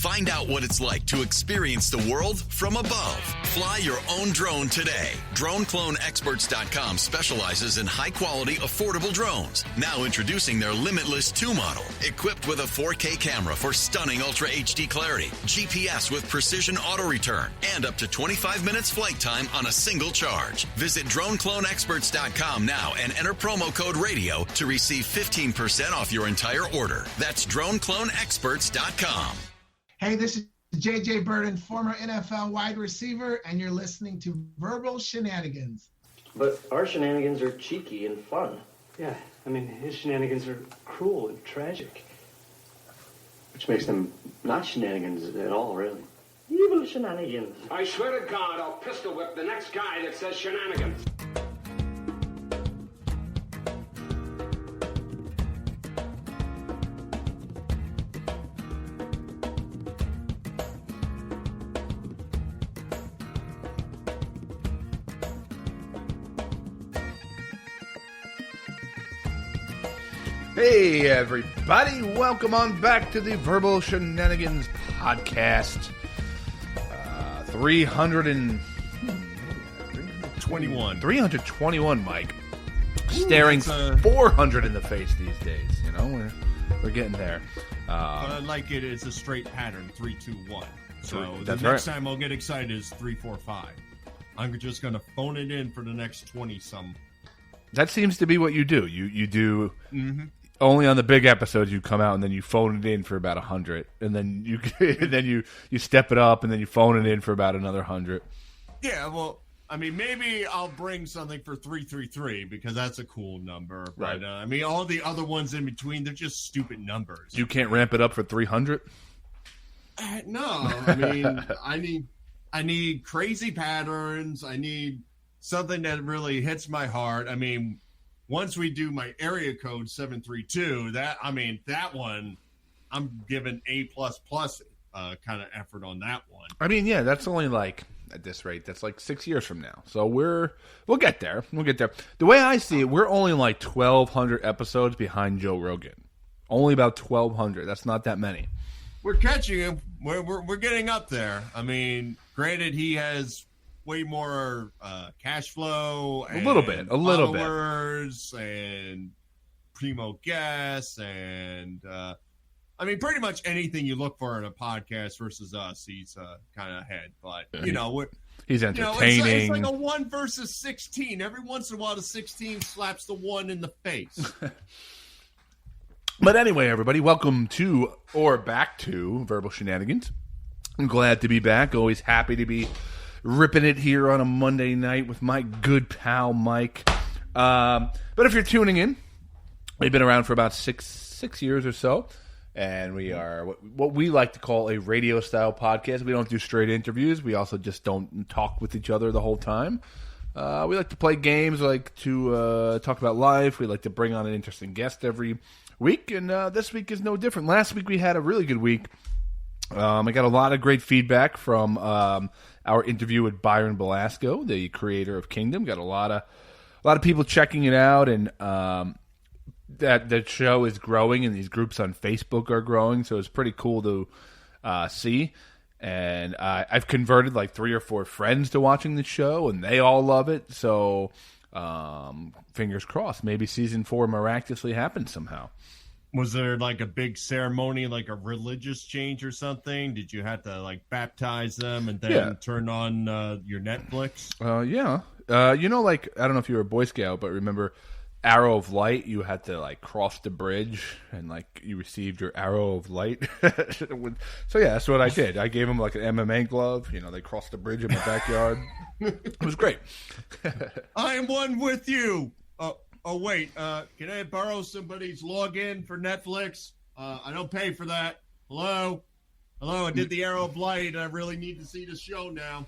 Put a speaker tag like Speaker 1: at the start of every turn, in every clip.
Speaker 1: Find out what it's like to experience the world from above. Fly your own drone today. DroneCloneExperts.com specializes in high-quality, affordable drones. Now introducing their Limitless 2 model, equipped with a 4K camera for stunning Ultra HD clarity, GPS with precision auto return, and up to 25 minutes flight time on a single charge. Visit DroneCloneExperts.com now and enter promo code RADIO to receive 15% off your entire order. That's DroneCloneExperts.com.
Speaker 2: Hey, this is J.J. Birden, former NFL wide receiver, and you're listening to Verbal Shenanigans.
Speaker 3: But our shenanigans are cheeky and fun.
Speaker 4: Yeah, I mean, his shenanigans are cruel and tragic.
Speaker 3: Which makes them not shenanigans at all, really. Evil shenanigans.
Speaker 5: I swear to God, I'll pistol whip the next guy that says shenanigans.
Speaker 6: Hey everybody, welcome on back to the Verbal Shenanigans podcast. 321, Mike. Staring 400 in the face these days. You know, we're getting there.
Speaker 7: But I like it. It's a straight pattern, 3, 2, 1. So
Speaker 6: That's
Speaker 7: the next
Speaker 6: right.
Speaker 7: time I'll get excited is 3, 4, 5. I'm just going to phone it in for the next 20-some.
Speaker 6: That seems to be what you do. You do.
Speaker 7: Mm-hmm.
Speaker 6: Only on the big episodes you come out and then you phone it in for about 100, and then you step it up and then you phone it in for about another 100.
Speaker 7: Yeah, well, I mean, maybe I'll bring something for 333 because that's a cool number. But
Speaker 6: Right.
Speaker 7: I mean, all the other ones in between, they're just stupid numbers.
Speaker 6: You can't ramp it up for 300.
Speaker 7: No, I mean, I need crazy patterns. I need something that really hits my heart. I mean, once we do my area code 732, that one, I'm giving A++ kind of effort on that one.
Speaker 6: I mean, yeah, that's only like at this rate, that's like 6 years from now. So we'll get there. We'll get there. The way I see it, we're only like 1,200 episodes behind Joe Rogan. Only about 1,200. That's not that many.
Speaker 7: We're catching him. We're getting up there. I mean, granted, he has way more cash flow, and
Speaker 6: a little bit,
Speaker 7: followers, and primo guests, and I mean, pretty much anything you look for in a podcast versus us, he's kind of ahead. But you know,
Speaker 6: he's entertaining.
Speaker 7: It's like a 1 versus 16. Every once in a while, the 16 slaps the 1 in the face.
Speaker 6: But anyway, everybody, welcome to or back to Verbal Shenanigans. I'm glad to be back. Always happy to be ripping it here on a Monday night with my good pal Mike. But if you're tuning in, we've been around for about six years or so, and we are what we like to call a radio style podcast. We don't do straight interviews. We also just don't talk with each other the whole time. We like to play games. We like to talk about life. We like to bring on an interesting guest every week, and this week is no different. Last week we had a really good week. I got a lot of great feedback from our interview with Byron Belasco, the creator of Kingdom. Got a lot of people checking it out, and that show is growing, and these groups on Facebook are growing. So it's pretty cool to see. And I've converted like 3 or 4 friends to watching the show, and they all love it. So fingers crossed, maybe season 4 miraculously happens somehow.
Speaker 7: Was there like a big ceremony, like a religious change or something? Did you have to like baptize them and then turn on your Netflix?
Speaker 6: Yeah. You know, like, I don't know if you were a Boy Scout, but remember Arrow of Light? You had to like cross the bridge and like you received your Arrow of Light. So yeah, that's what I did. I gave them like an MMA glove. You know, they crossed the bridge in my backyard. It was great.
Speaker 7: I am one with you. Oh, wait, can I borrow somebody's login for Netflix? I don't pay for that. Hello, I did the Arrow of Light. I really need to see the show now.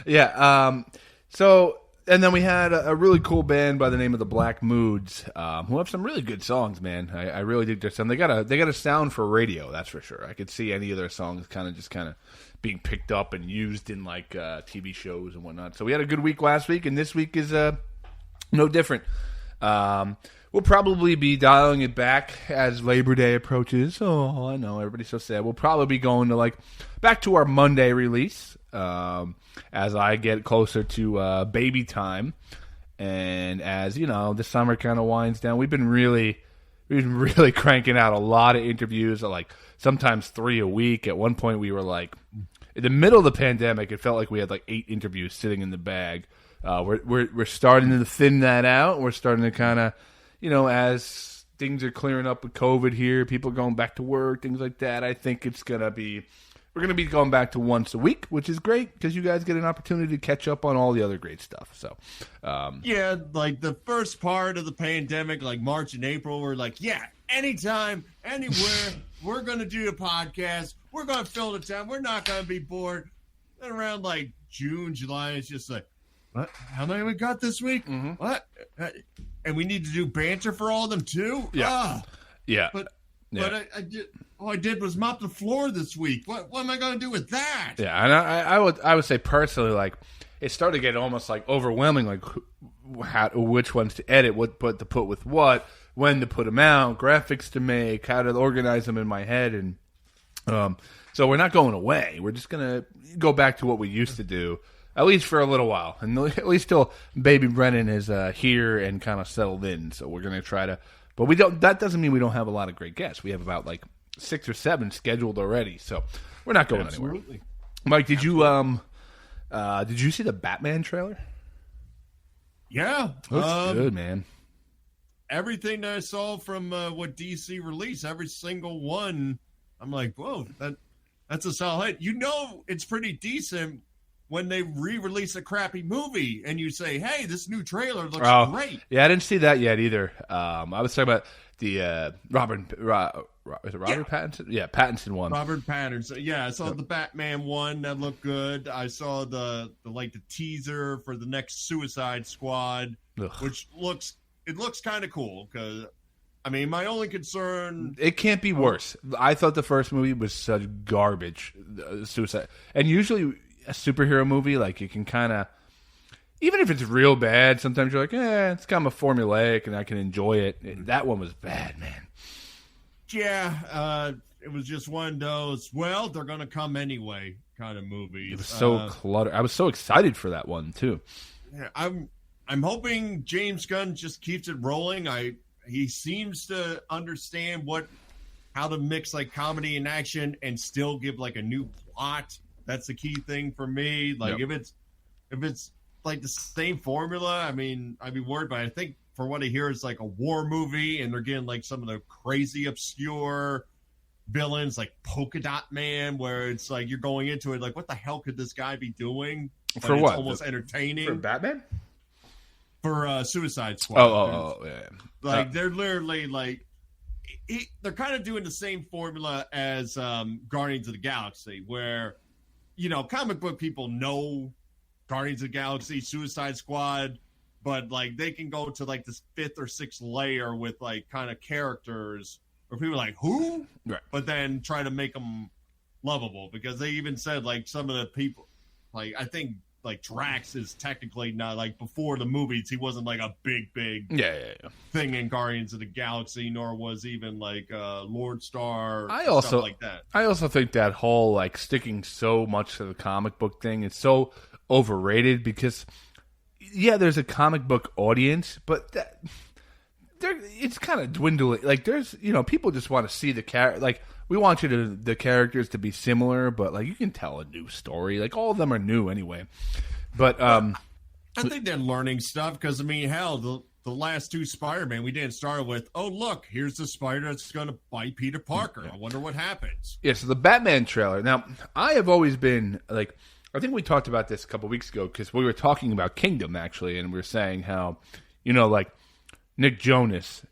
Speaker 6: Yeah, so, and then we had a really cool band by the name of the Black Moods, who have some really good songs, man. I really dig their sound. They got a sound for radio, that's for sure. I could see any of their songs kind of being picked up and used in like TV shows and whatnot. So we had a good week last week, and this week is no different. We'll probably be dialing it back as Labor Day approaches. Oh, I know, everybody's so sad. We'll probably be going to back to our Monday release as I get closer to baby time. And as, the summer kind of winds down, we've been really cranking out a lot of interviews, sometimes 3 a week. At one point, we were in the middle of the pandemic, it felt like we had 8 interviews sitting in the bag. We're starting to thin that out. We're starting to kind of, as things are clearing up with COVID here, people going back to work, things like that. I think we're going to be going back to once a week, which is great because you guys get an opportunity to catch up on all the other great stuff. So,
Speaker 7: yeah, the first part of the pandemic, March and April, we're anytime, anywhere, we're going to do a podcast. We're going to fill the time. We're not going to be bored. And around June, July, it's just what? How many we got this week?
Speaker 6: Mm-hmm.
Speaker 7: What? And we need to do banter for all of them too?
Speaker 6: Yeah. Yeah.
Speaker 7: But all I did was mop the floor this week. What am I going to do with that?
Speaker 6: Yeah, and I would say personally, it started to get almost overwhelming, which ones to edit, what to put with what, when to put them out, graphics to make, how to organize them in my head, and so we're not going away. We're just gonna go back to what we used to do, at least for a little while, and at least till baby Brennan is here and kind of settled in. So we're gonna try to, but we don't. That doesn't mean we don't have a lot of great guests. We have about 6 or 7 scheduled already, so we're not going anywhere. Mike, did you see the Batman trailer?
Speaker 7: Yeah,
Speaker 6: Looks good, man.
Speaker 7: Everything that I saw from what DC released, every single one, I'm whoa, that's a solid hit. It's pretty decent when they re-release a crappy movie and you say, "Hey, this new trailer looks great."
Speaker 6: Yeah, I didn't see that yet either. I was talking about the Robert Pattinson? Yeah, Pattinson one.
Speaker 7: Robert Pattinson. Yeah, I saw the Batman one that looked good. I saw the teaser for the next Suicide Squad, which looks kind of cool because my only concern,
Speaker 6: it can't be worse. I thought the first movie was such garbage, Suicide, and usually a superhero movie you can kind of, even if it's real bad, sometimes you're it's kind of formulaic and I can enjoy it. And that one was bad, man.
Speaker 7: Yeah, it was just one of those, well, they're going to come anyway kind of movies.
Speaker 6: It was so cluttered. I was so excited for that one, too.
Speaker 7: Yeah, I'm hoping James Gunn just keeps it rolling. He seems to understand how to mix like comedy and action and still give like a new plot. That's the key thing for me. Like if it's like the same formula, I mean, I'd be worried, but I think for what I hear, it's like a war movie and they're getting like some of the crazy obscure villains like Polka Dot Man, where it's like you're going into it like, what the hell could this guy be doing? But
Speaker 6: for what?
Speaker 7: It's almost entertaining.
Speaker 6: For Batman?
Speaker 7: For Suicide Squad.
Speaker 6: Oh, yeah.
Speaker 7: Like they're literally like they're kind of doing the same formula as Guardians of the Galaxy, where comic book people know Guardians of the Galaxy, Suicide Squad, but like they can go to like this 5th or 6th layer with like kind of characters where people are like, who?
Speaker 6: Right.
Speaker 7: But then try to make them lovable, because they even said like some of the people, like I think like Drax is technically not like, before the movies he wasn't like a big thing in Guardians of the Galaxy, nor was even like Lord Star. Stuff like that. I
Speaker 6: also think that whole like sticking so much to the comic book thing is so overrated, because there's a comic book audience, but it's kind of dwindling. Like there's people just want to see the character. Like we want the characters to be similar, but like you can tell a new story. Like all of them are new anyway. But
Speaker 7: I think they're learning stuff, because I mean, hell, the last 2 Spider-Man, we didn't start with, oh look, here's the spider that's going to bite Peter Parker. I wonder what happens.
Speaker 6: Yeah, so the Batman trailer. Now, I have always been like, I think we talked about this a couple weeks ago, because we were talking about Kingdom actually, and we were saying how like Nick Jonas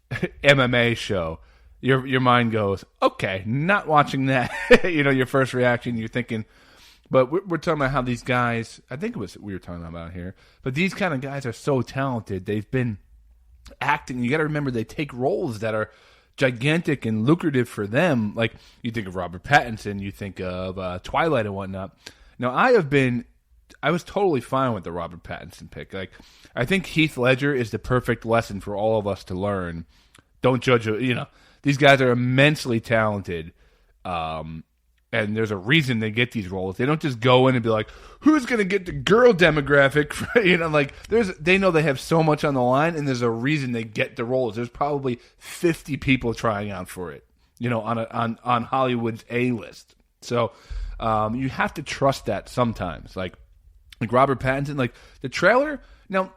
Speaker 6: MMA show. Your mind goes, okay, not watching that. Your first reaction, you're thinking, but we're talking about how these guys, I think it was we were talking about here, but these kind of guys are so talented. They've been acting. You got to remember, they take roles that are gigantic and lucrative for them. Like you think of Robert Pattinson, you think of Twilight and whatnot. Now, I have been totally fine with the Robert Pattinson pick. Like, I think Heath Ledger is the perfect lesson for all of us to learn. Don't judge, these guys are immensely talented, and there's a reason they get these roles. They don't just go in and be like, who's going to get the girl demographic? They know they have so much on the line, and there's a reason they get the roles. There's probably 50 people trying out for it, on Hollywood's A-list. So you have to trust that sometimes. Like Robert Pattinson, like the trailer. Now,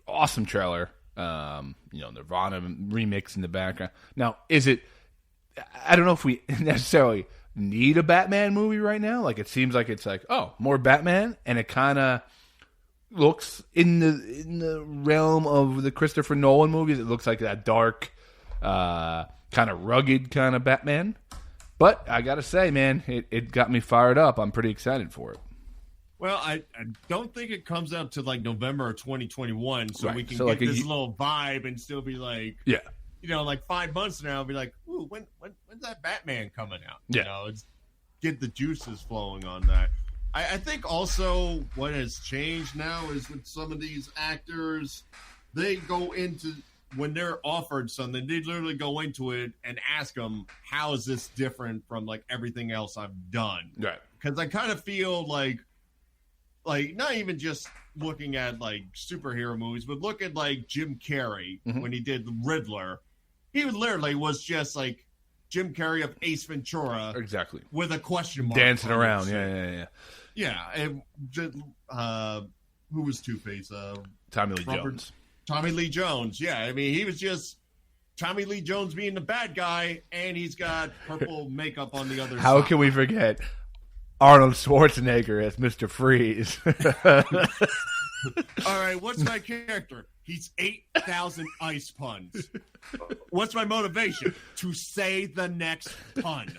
Speaker 6: awesome trailer. Nirvana remix in the background. Now, I don't know if we necessarily need a Batman movie right now. Like, it seems like it's like, oh, more Batman, and it kind of looks in the realm of the Christopher Nolan movies. It looks like that dark, kind of rugged kind of Batman. But I gotta say, man, it got me fired up. I'm pretty excited for it.
Speaker 7: Well, I don't think it comes out to like November of 2021, so
Speaker 6: right.
Speaker 7: we can
Speaker 6: get
Speaker 7: like this little vibe and still be like,
Speaker 6: yeah,
Speaker 7: like 5 months from now, be like, ooh, when's that Batman coming out?
Speaker 6: Yeah,
Speaker 7: it's get the juices flowing on that. I think also what has changed now is with some of these actors, they go into when they're offered something, they literally go into it and ask them, how is this different from like everything else I've done?
Speaker 6: Right.
Speaker 7: Because I kind of feel like not even just looking at like superhero movies, but look at like Jim Carrey when he did the Riddler. He literally was just like Jim Carrey of Ace Ventura,
Speaker 6: exactly,
Speaker 7: with a question mark
Speaker 6: dancing around. Yeah.
Speaker 7: And who was Two-Face?
Speaker 6: Tommy Lee Jones.
Speaker 7: Tommy Lee Jones. Yeah, I mean, he was just Tommy Lee Jones being the bad guy, and he's got purple makeup on the other side.
Speaker 6: How can we forget Arnold Schwarzenegger as Mr. Freeze?
Speaker 7: All right, what's my character? He's 8,000 ice puns. What's my motivation? To say the next pun.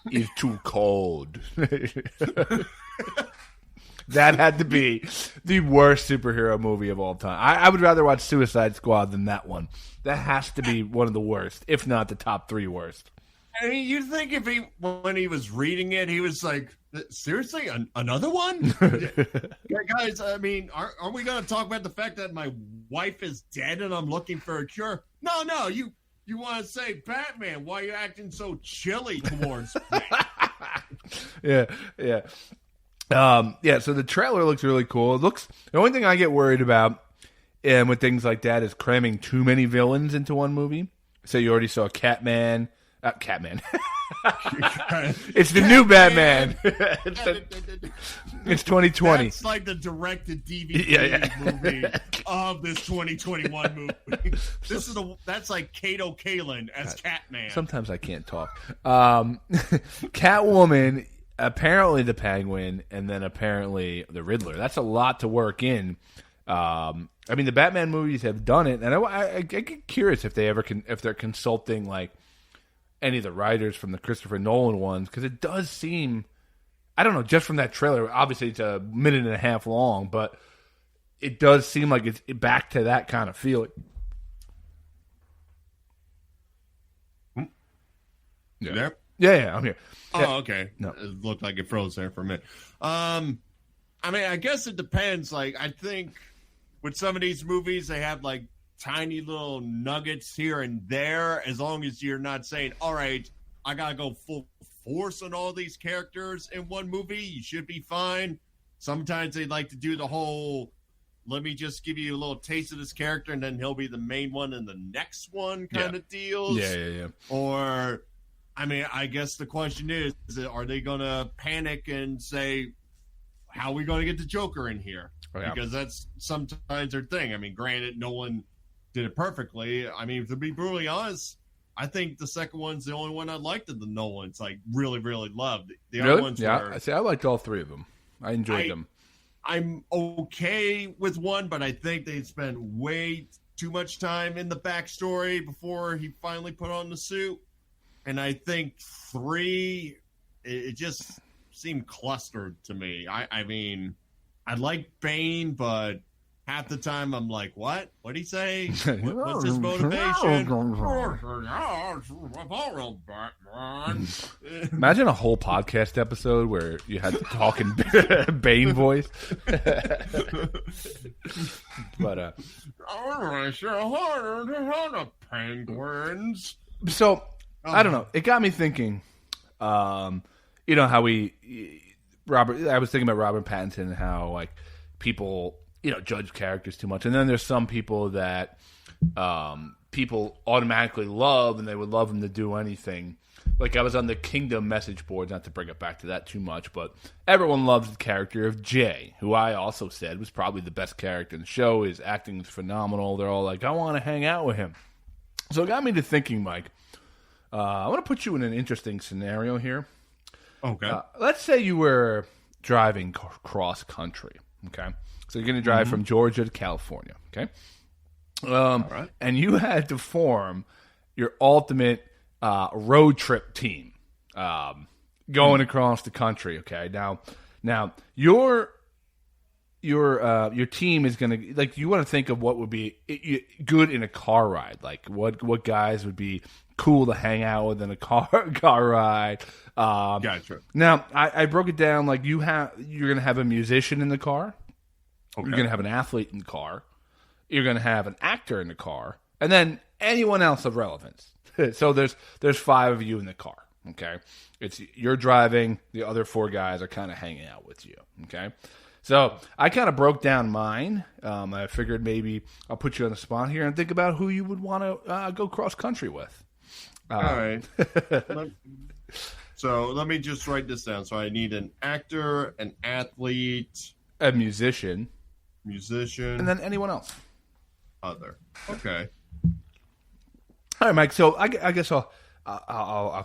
Speaker 6: He's too cold. That had to be the worst superhero movie of all time. I would rather watch Suicide Squad than that one. That has to be one of the worst, if not the top 3 worst.
Speaker 7: I mean, you'd think when he was reading it, he was like, seriously? Another one? Yeah, guys, I mean, are we going to talk about the fact that my wife is dead and I'm looking for a cure? No, you want to say Batman. Why are you acting so chilly towards me?
Speaker 6: Yeah. So the trailer looks really cool. The only thing I get worried about with things like that is cramming too many villains into one movie. So you already saw Catman. It's the new Batman. It's 2020.
Speaker 7: It's like the direct-to-DVD movie of this 2021 movie. That's like Kato Kaelin as Catman.
Speaker 6: Sometimes I can't talk. Catwoman, apparently the Penguin, and then apparently the Riddler. That's a lot to work in. I mean, the Batman movies have done it, and I get curious if they're consulting like any of the writers from the Christopher Nolan ones, because it does seem, I don't know, just from that trailer, obviously it's a minute and a half long, but it does seem like it's back to that kind of feeling.
Speaker 7: You there?
Speaker 6: Yeah, I'm here.
Speaker 7: Oh, okay.
Speaker 6: No.
Speaker 7: It looked like it froze there for a minute. I mean, I guess it depends. Like, I think with some of these movies, they have like tiny little nuggets here and there, as long as you're not saying, all right, I gotta go full force on all these characters in one movie, you should be fine. Sometimes they like to do the whole, let me just give you a little taste of this character and then he'll be the main one in the next one kind of deals.
Speaker 6: Yeah.
Speaker 7: Or, I mean, I guess the question is are they gonna panic and say, how are we gonna get the Joker in here? Because that's sometimes their thing. I mean, granted, no one did it perfectly. I mean, to be brutally honest, I think the second one's the only one I liked of the Nolans. Like, really, really loved. The other ones were,
Speaker 6: I liked all 3 of them. I enjoyed them.
Speaker 7: I'm okay with one, but I think they spent way too much time in the backstory before he finally put on the suit. And I think 3, it just seemed clustered to me. I mean, I like Bane, but half the time I'm like, what? What'd he say? What's his motivation?
Speaker 6: Imagine a whole podcast episode where you had to talk in Bane voice. But so I don't know. It got me thinking. You know how I was thinking about Robert Pattinson and how like people judge characters too much, and then there's some people that people automatically love, and they would love him to do anything. Like I was on the Kingdom message board, not to bring it back to that too much, but everyone loves the character of Jay, who I also said was probably the best character in the show. His acting is phenomenal. They're all like, I want to hang out with him. So it got me to thinking, Mike. I want to put you in an interesting scenario here.
Speaker 7: Okay.
Speaker 6: Let's say you were driving cross country. Okay. So you're going to drive from Georgia to California. Okay. All right. And you had to form your ultimate road trip team going across the country. Okay. Now your team is going to, like, you want to think of what would be good in a car ride. Like what guys would be cool to hang out with in a car ride.
Speaker 7: Gotcha.
Speaker 6: Now I broke it down like you're going to have a musician in the car. Okay. You're going to have an athlete in the car. You're going to have an actor in the car, and then anyone else of relevance. So there's 5 of you in the car. Okay, you're driving. The other 4 guys are kind of hanging out with you. Okay. So I kind of broke down mine. I figured maybe I'll put you on the spot here and think about who you would want to go cross country with.
Speaker 7: All right. So let me just write this down. So I need an actor, an athlete,
Speaker 6: a musician,
Speaker 7: and
Speaker 6: then anyone else.
Speaker 7: Other. Okay.
Speaker 6: All right, Mike. So I guess I'll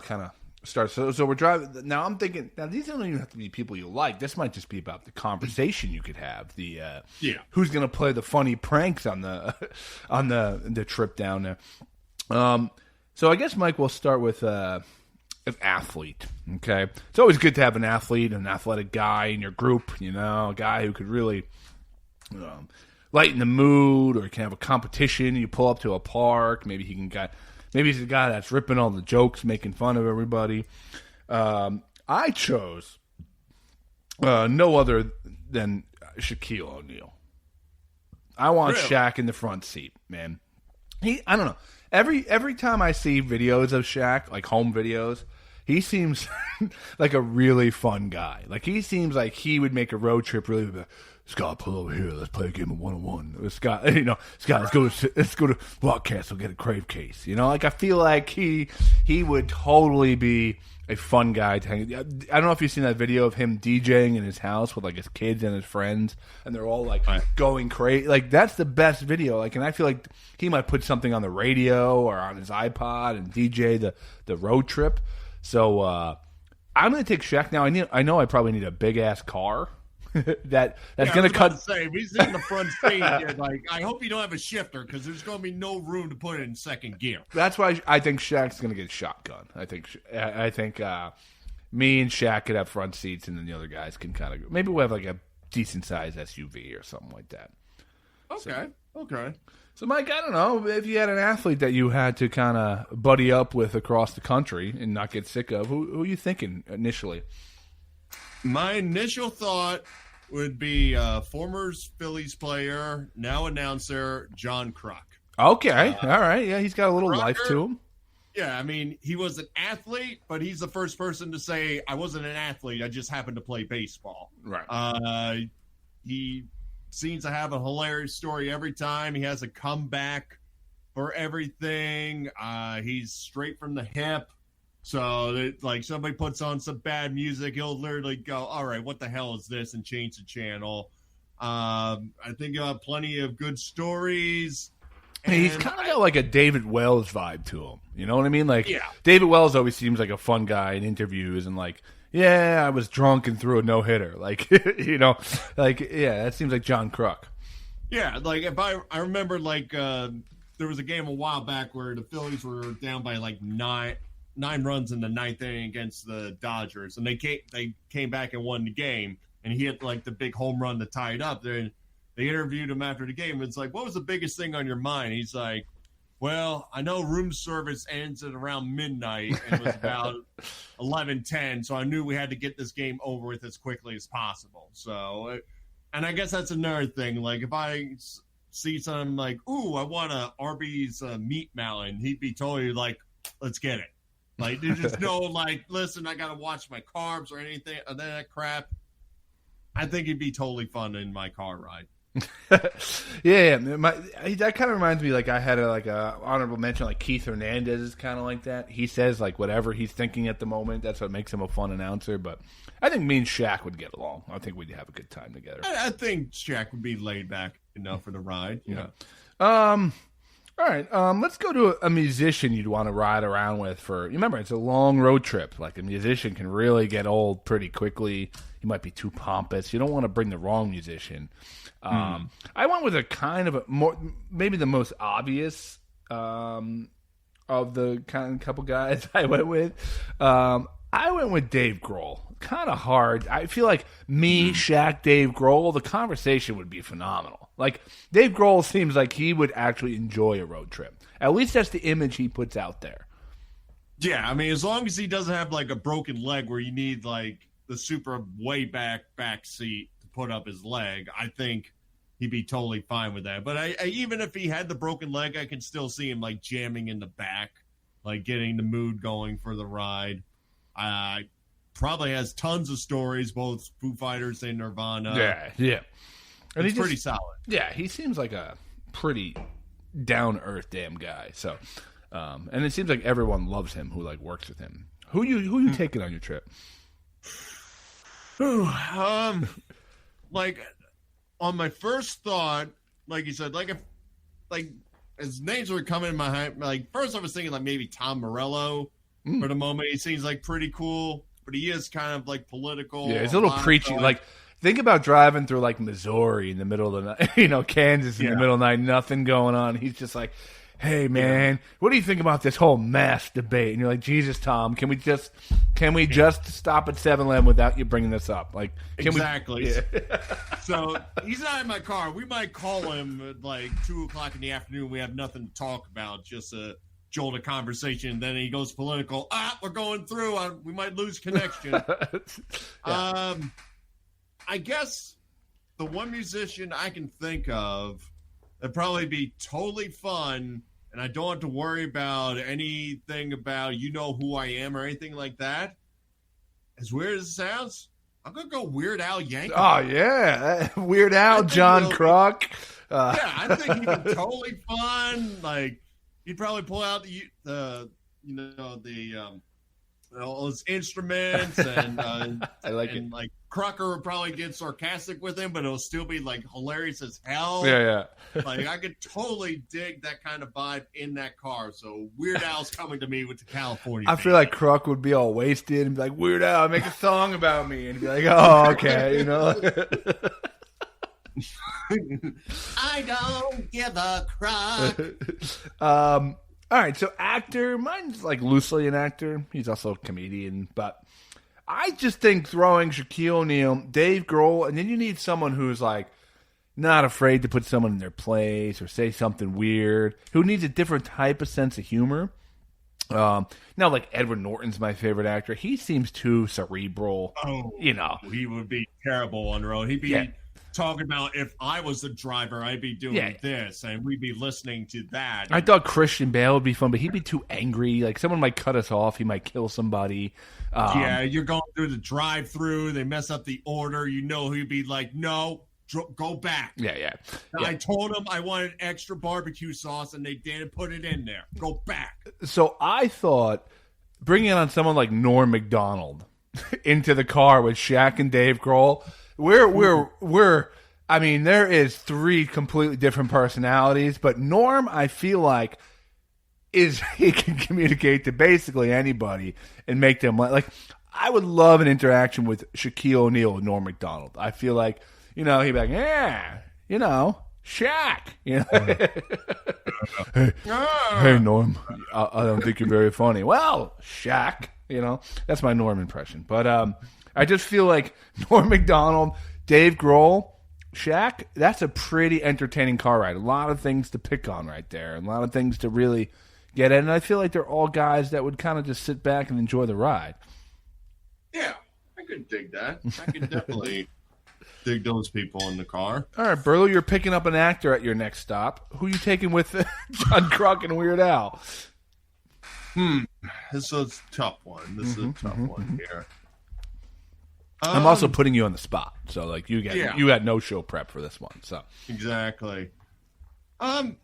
Speaker 6: kind of start. So we're driving. Now I'm thinking. Now these don't even have to be people you like. This might just be about the conversation you could have. Who's going to play the funny pranks on the trip down there. So I guess, Mike, we'll start with an athlete. Okay, it's always good to have an athlete, an athletic guy in your group. A guy who could really lighten the mood, or can have a competition. You pull up to a park. Maybe he's the guy that's ripping all the jokes, making fun of everybody. I chose no other than Shaquille O'Neal. I want Shaq in the front seat, man. I don't know. Every time I see videos of Shaq, like home videos, he seems like a really fun guy. Like he seems like he would make a road trip really. Scott, pull over here. Let's play a game of 1-on-1. Scott, Scott, let's go to Blockcastle, get a crave case. Like I feel like he would totally be a fun guy to hang. I don't know if you've seen that video of him DJing in his house with like his kids and his friends, and they're all like going crazy. Like that's the best video. Like, and I feel like he might put something on the radio or on his iPod and DJ the road trip. So I'm gonna take Shaq now. I know I probably need a big ass car. that's going to cut.
Speaker 7: He's in the front seat. Like, I hope you don't have a shifter because there's going to be no room to put it in second gear.
Speaker 6: That's why I think Shaq's going to get a shotgun. I think me and Shaq could have front seats, and then the other guys can kind of maybe we'll have like a decent sized SUV or something like that.
Speaker 7: Okay.
Speaker 6: So, Mike, I don't know if you had an athlete that you had to kind of buddy up with across the country and not get sick of. Who are you thinking initially?
Speaker 7: My initial thought would be former Phillies player, now announcer, John Kruk.
Speaker 6: Okay, all right. Yeah, he's got a little
Speaker 7: Rucker,
Speaker 6: life to him.
Speaker 7: Yeah, I mean, he was an athlete, but he's the first person to say, I wasn't an athlete, I just happened to play baseball.
Speaker 6: Right.
Speaker 7: He seems to have a hilarious story every time. He has a comeback for everything. He's straight from the hip. So, like, somebody puts on some bad music, he'll literally go, all right, what the hell is this, and change the channel. I think he'll have plenty of good stories.
Speaker 6: He's kind of got like a David Wells vibe to him. You know what I mean? Like, David Wells always seems like a fun guy in interviews and like, I was drunk and threw a no-hitter. Like, that seems like John Kruk.
Speaker 7: Yeah, like, if I remember, like, there was a game a while back where the Phillies were down by, like, nine runs in the ninth inning against the Dodgers, and they came back and won the game, and he hit like the big home run to tie it up. Then they interviewed him after the game. It's like, what was the biggest thing on your mind? He's like, well, I know room service ends at around midnight, and it was about 11:10, so I knew we had to get this game over with as quickly as possible. So, and I guess that's another thing. Like, if I see something like, ooh, I want a Arby's meat melon, he'd be totally like, let's get it. Like, there's just no, like, listen, I got to watch my carbs or anything of that crap. I think it'd be totally fun in my car ride.
Speaker 6: Yeah. That kind of reminds me, like, I had a honorable mention, like Keith Hernandez is kind of like that. He says, like, whatever he's thinking at the moment. That's what makes him a fun announcer. But I think me and Shaq would get along. I think we'd have a good time together.
Speaker 7: I think Shaq would be laid back enough for the ride.
Speaker 6: Yeah. All right. Let's go to a musician you'd want to ride around with for. Remember, it's a long road trip. Like, a musician can really get old pretty quickly. You might be too pompous. You don't want to bring the wrong musician. I went with a kind of maybe the most obvious of the couple guys I went with. I went with Dave Grohl. Kind of hard. I feel like me, Shaq, Dave Grohl, the conversation would be phenomenal. Like, Dave Grohl seems like he would actually enjoy a road trip. At least that's the image he puts out there.
Speaker 7: Yeah, I mean, as long as he doesn't have, like, a broken leg where you need, like, the super way back seat to put up his leg, I think he'd be totally fine with that. But I even if he had the broken leg, I can still see him, like, jamming in the back, like, getting the mood going for the ride. Probably has tons of stories, both Foo Fighters and Nirvana.
Speaker 6: Yeah. And
Speaker 7: he's pretty solid.
Speaker 6: Yeah, he seems like a pretty down-to-earth damn guy. So, and it seems like everyone loves him who, like, works with him. Who you taking on your trip?
Speaker 7: Like, on my first thought, like you said, like as names were coming in my head, like, first I was thinking like maybe Tom Morello. For the moment, he seems like pretty cool, but he is kind of like political.
Speaker 6: Yeah, he's a little preachy. Like, think about driving through like Missouri in the middle of the night, Kansas in the middle of the night, nothing going on. He's just like, hey man, what do you think about this whole mask debate? And you're like, Jesus, Tom, can we just stop at 7-Eleven without you bringing this up? Like,
Speaker 7: exactly. So he's not in my car. We might call him at like 2:00 in the afternoon. We have nothing to talk about, just a jolt of conversation. Then he goes political. We're going through. We might lose connection. I guess the one musician I can think of that'd probably be totally fun, and I don't have to worry about anything about who I am or anything like that. As weird as it sounds, I'm going to go Weird Al Yankovic.
Speaker 6: Oh, yeah. Weird Al, John Kruk.
Speaker 7: I think he'd be totally fun. Like, he'd probably pull out all his instruments, and
Speaker 6: I like it.
Speaker 7: Like, Crocker would probably get sarcastic with him, but it'll still be like hilarious as hell.
Speaker 6: Yeah.
Speaker 7: Like, I could totally dig that kind of vibe in that car. So Weird Al's coming to me with the California.
Speaker 6: I feel like Croc would be all wasted and be like, Weird Al, make a song about me, and be like, oh, okay,
Speaker 7: I don't give a crap.
Speaker 6: All right, so actor, mine's like loosely an actor. He's also a comedian, but I just think throwing Shaquille O'Neal, Dave Grohl, and then you need someone who's like not afraid to put someone in their place or say something weird, who needs a different type of sense of humor. Now, like Edward Norton's my favorite actor. He seems too cerebral.
Speaker 7: He would be terrible on the road. He'd be talking about, if I was the driver, I'd be doing this, and we'd be listening to that.
Speaker 6: I thought Christian Bale would be fun, but he'd be too angry. Like, someone might cut us off. He might kill somebody.
Speaker 7: You're going through the drive-through. They mess up the order. He'd be like, no, go back.
Speaker 6: Yeah.
Speaker 7: I told him I wanted extra barbecue sauce, and they didn't put it in there. Go back.
Speaker 6: So I thought bringing on someone like Norm Macdonald into the car with Shaq and Dave Grohl, I mean, there is 3 completely different personalities, but Norm, I feel like, he can communicate to basically anybody and make them like, I would love an interaction with Shaquille O'Neal and Norm Macdonald. I feel like, he'd be like, Shaq, hey, Norm, I don't think you're very funny. Well, Shaq, that's my Norm impression. But I just feel like Norm Macdonald, Dave Grohl, Shaq, that's a pretty entertaining car ride. A lot of things to pick on right there. A lot of things to really get at. And I feel like they're all guys that would kind of just sit back and enjoy the ride.
Speaker 7: Yeah, I could dig that. I could definitely dig those people in the car.
Speaker 6: All right, Burlow, you're picking up an actor at your next stop. Who are you taking with John Kruk and Weird Al?
Speaker 7: This is a tough one. This is a tough one here.
Speaker 6: I'm also putting you on the spot, so like you got no show prep for this one. So
Speaker 7: exactly. I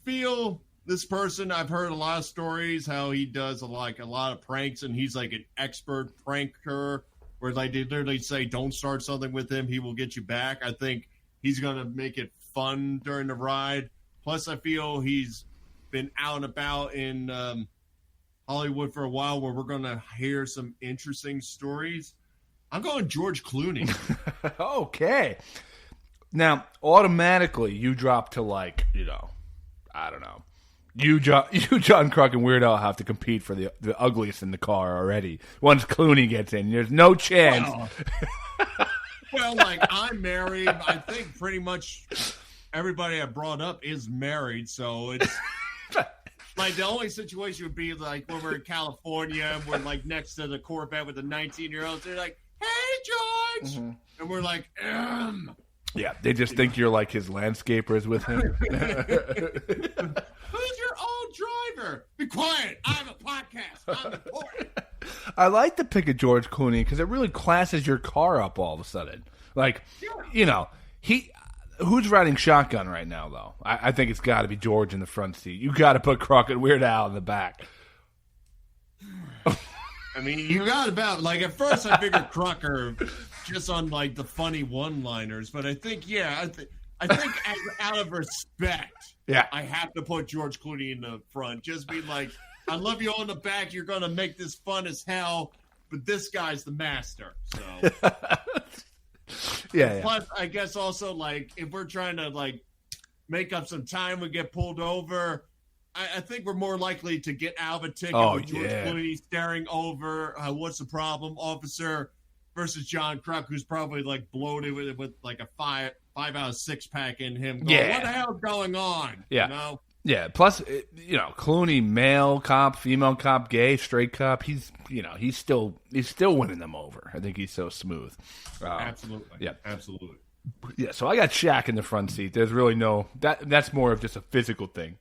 Speaker 7: feel this person. I've heard a lot of stories how he does a lot of pranks, and he's like an expert pranker. Where like they literally say, "Don't start something with him; he will get you back." I think he's gonna make it fun during the ride. Plus, I feel he's been out and about in Hollywood for a while, where we're gonna hear some interesting stories. I'm going George Clooney.
Speaker 6: Okay. Now, automatically, you drop to like, I don't know. You, John Kruk, and Weird Al have to compete for the ugliest in the car already. Once Clooney gets in, there's no chance.
Speaker 7: Well, like, I'm married. I think pretty much everybody I brought up is married, so it's... Like, the only situation would be, like, when we're in California and we're, like, next to the Corvette with the 19-year-olds. They're like, hey, George! Mm-hmm. And we're like,
Speaker 6: Yeah, they just think you're, like, his landscapers with him.
Speaker 7: Who's your old driver? Be quiet. I have a podcast. I'm important.
Speaker 6: I like the pick of George Clooney because it really classes your car up all of a sudden. Like, who's riding shotgun right now, though? I think it's got to be George in the front seat. You got to put Kruk and Weird Al in the back.
Speaker 7: I mean, you got about, like, at first I figured Crocker just on, like, the funny one-liners, but I think, I think out of respect, I have to put George Clooney in the front. Just be like, I love you on the back, you're going to make this fun as hell, but this guy's the master, so. Plus, I guess also, like, if we're trying to, like, make up some time, we get pulled over, I think we're more likely to get out of a ticket with George Clooney staring over, what's the problem, officer, versus John Kruk, who's probably, like, bloated with like, a 5 out of 6 pack in him. Going, what the hell's going on?
Speaker 6: Yeah.
Speaker 7: You know?
Speaker 6: Yeah, plus, Clooney, male cop, female cop, gay, straight cop, he's still winning them over. I think he's so smooth.
Speaker 7: Absolutely.
Speaker 6: Yeah.
Speaker 7: Absolutely.
Speaker 6: Yeah, so I got Shaq in the front seat. There's really that's more of just a physical thing.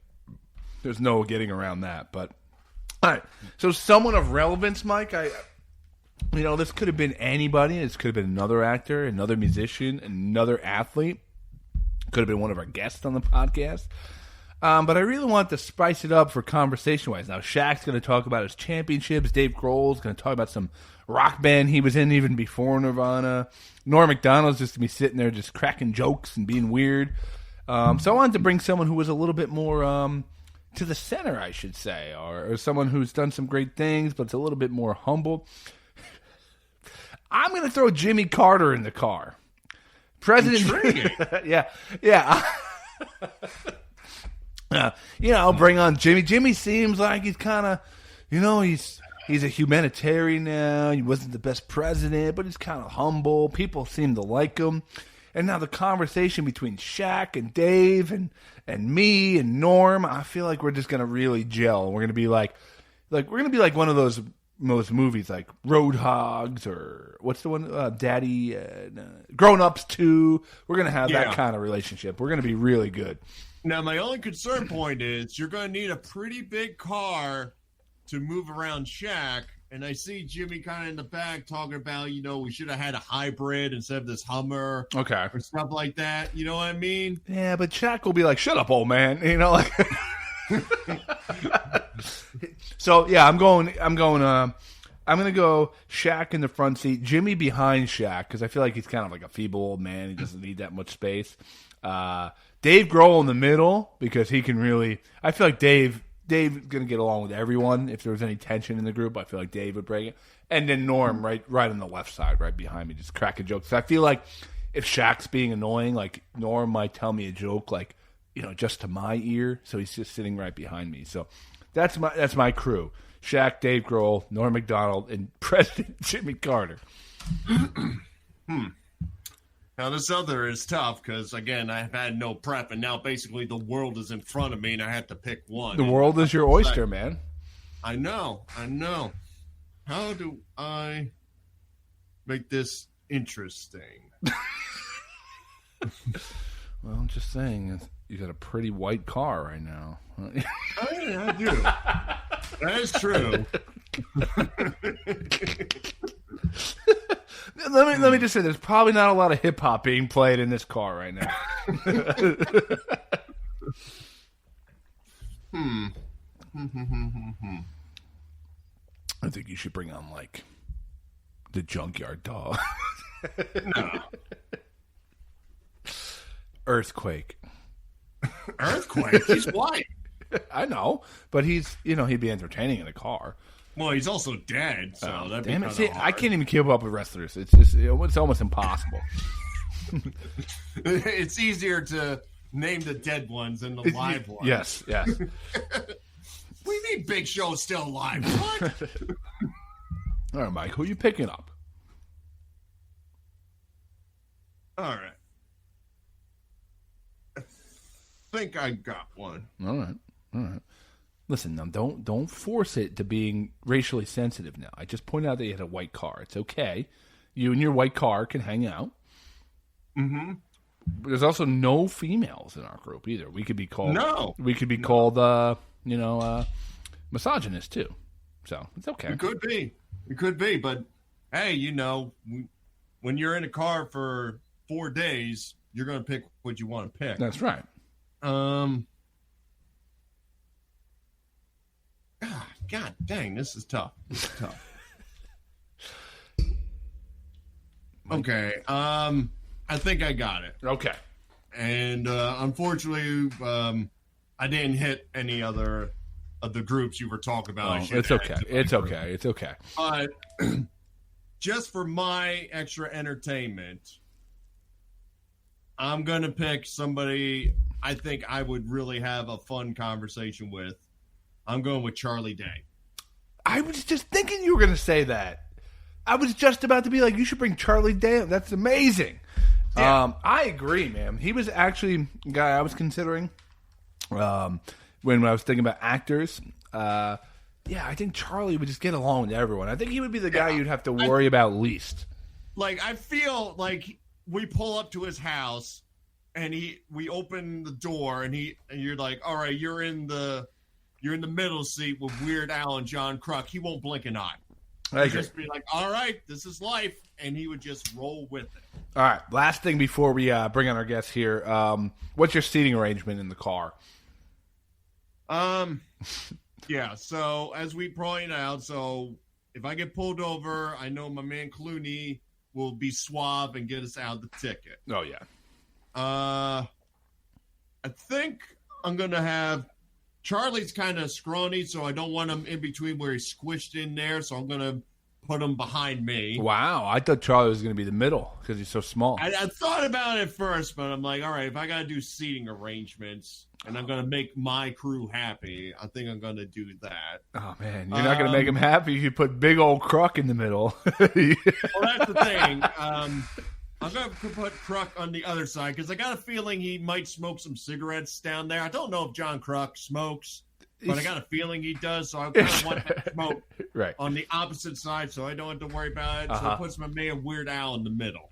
Speaker 6: There's no getting around that. But, all right, so someone of relevance, Mike, this could have been anybody. This could have been another actor, another musician, another athlete. Could have been one of our guests on the podcast. But I really want to spice it up for conversation-wise. Now, Shaq's going to talk about his championships. Dave Grohl's going to talk about some rock band he was in even before Nirvana. Norm Macdonald's just going to be sitting there just cracking jokes and being weird. So I wanted to bring someone who was a little bit more to the center, I should say, or someone who's done some great things, but it's a little bit more humble. I'm going to throw Jimmy Carter in the car. President. Yeah. Bring on Jimmy. Jimmy seems like he's kind of, he's a humanitarian now. He wasn't the best president, but he's kind of humble. People seem to like him. And now the conversation between Shaq and Dave and me and Norm, I feel like we're just gonna really gel. We're gonna be like one of those movies like Roadhogs or what's the one? Daddy, Grown Ups 2. We're gonna have that kind of relationship. We're gonna be really good.
Speaker 7: Now, my only concern point is you're going to need a pretty big car to move around Shaq. And I see Jimmy kind of in the back talking about, we should have had a hybrid instead of this Hummer.
Speaker 6: Okay.
Speaker 7: Or stuff like that. You know what I mean?
Speaker 6: Yeah, but Shaq will be like, shut up, old man. So, yeah, I'm going to go Shaq in the front seat, Jimmy behind Shaq, because I feel like he's kind of like a feeble old man. He doesn't need that much space. Dave Grohl in the middle, because he can really – I feel like Dave's going to get along with everyone. If there was any tension in the group, I feel like Dave would break it. And then Norm right on the left side, right behind me, just cracking jokes. So I feel like if Shaq's being annoying, like Norm might tell me a joke, like, just to my ear. So he's just sitting right behind me. So that's my crew. Shaq, Dave Grohl, Norm Macdonald, and President Jimmy Carter.
Speaker 7: Now, this other is tough because, again, I've had no prep, and now basically the world is in front of me, and I have to pick one.
Speaker 6: The world is your oyster, man.
Speaker 7: I know. How do I make this interesting?
Speaker 6: Well, I'm just saying, you got a pretty white car right now.
Speaker 7: I do. That is true.
Speaker 6: Let me just say, there's probably not a lot of hip hop being played in this car right now. I think you should bring on like the Junkyard Dog.
Speaker 7: No.
Speaker 6: Earthquake.
Speaker 7: Earthquake? He's white.
Speaker 6: I know, but he'd be entertaining in a car.
Speaker 7: Well, he's also dead, so that'd be
Speaker 6: Damn
Speaker 7: kind
Speaker 6: it!
Speaker 7: of
Speaker 6: See,
Speaker 7: hard.
Speaker 6: I can't even keep up with wrestlers. It's almost impossible.
Speaker 7: It's easier to name the dead ones than the live ones.
Speaker 6: Yes.
Speaker 7: We need Big Show still alive. What?
Speaker 6: All right, Mike, who are you picking up?
Speaker 7: All right. I think I got one.
Speaker 6: All right. Listen, now don't force it to being racially sensitive. Now, I just pointed out that you had a white car. It's okay. You and your white car can hang out.
Speaker 7: Mm-hmm.
Speaker 6: But there's also no females in our group either. We could be called misogynist too. So it's okay.
Speaker 7: It could be. But hey, when you're in a car for 4 days, you're going to pick what you want to pick.
Speaker 6: That's right.
Speaker 7: God dang, this is tough. Okay. I think I got it.
Speaker 6: Okay.
Speaker 7: And unfortunately, I didn't hit any other of the groups you were talking about.
Speaker 6: Oh, it's okay. It's okay.
Speaker 7: But just for my extra entertainment, I'm going to pick somebody I think I would really have a fun conversation with. I'm going with Charlie Day.
Speaker 6: I was just thinking you were going to say that. I was just about to be like, you should bring Charlie Day. That's amazing.
Speaker 7: Yeah.
Speaker 6: I agree, man. He was actually a guy I was considering when I was thinking about actors. I think Charlie would just get along with everyone. I think he would be the guy you'd have to worry about least.
Speaker 7: Like, I feel like we pull up to his house and we open the door and you're like, all right, you're in the middle seat with Weird Al and John Kruk. He won't blink an eye. He'd just be like, all right, this is life. And he would just roll with it.
Speaker 6: All right. Last thing before we bring on our guests here. What's your seating arrangement in the car?
Speaker 7: Yeah. So as we point out, if I get pulled over, I know my man Clooney will be suave and get us out the ticket.
Speaker 6: Oh, yeah.
Speaker 7: I think I'm going to have Charlie's kind of scrawny, so I don't want him in between where he's squished in there, so I'm going to put him behind me.
Speaker 6: Wow. I thought Charlie was going to be the middle because he's so small.
Speaker 7: I thought about it first, but I'm like, all right, if I got to do seating arrangements and I'm going to make my crew happy, I think I'm going to do that.
Speaker 6: Oh, man. You're not going to make him happy if you put big old Kruk in the middle.
Speaker 7: Well, that's the thing. I'm going to put Kruk on the other side because I got a feeling he might smoke some cigarettes down there. I don't know if John Kruk smokes, but I got a feeling he does, so I kind of want that smoke on the opposite side so I don't have to worry about it. So it puts my man Weird Al in the middle.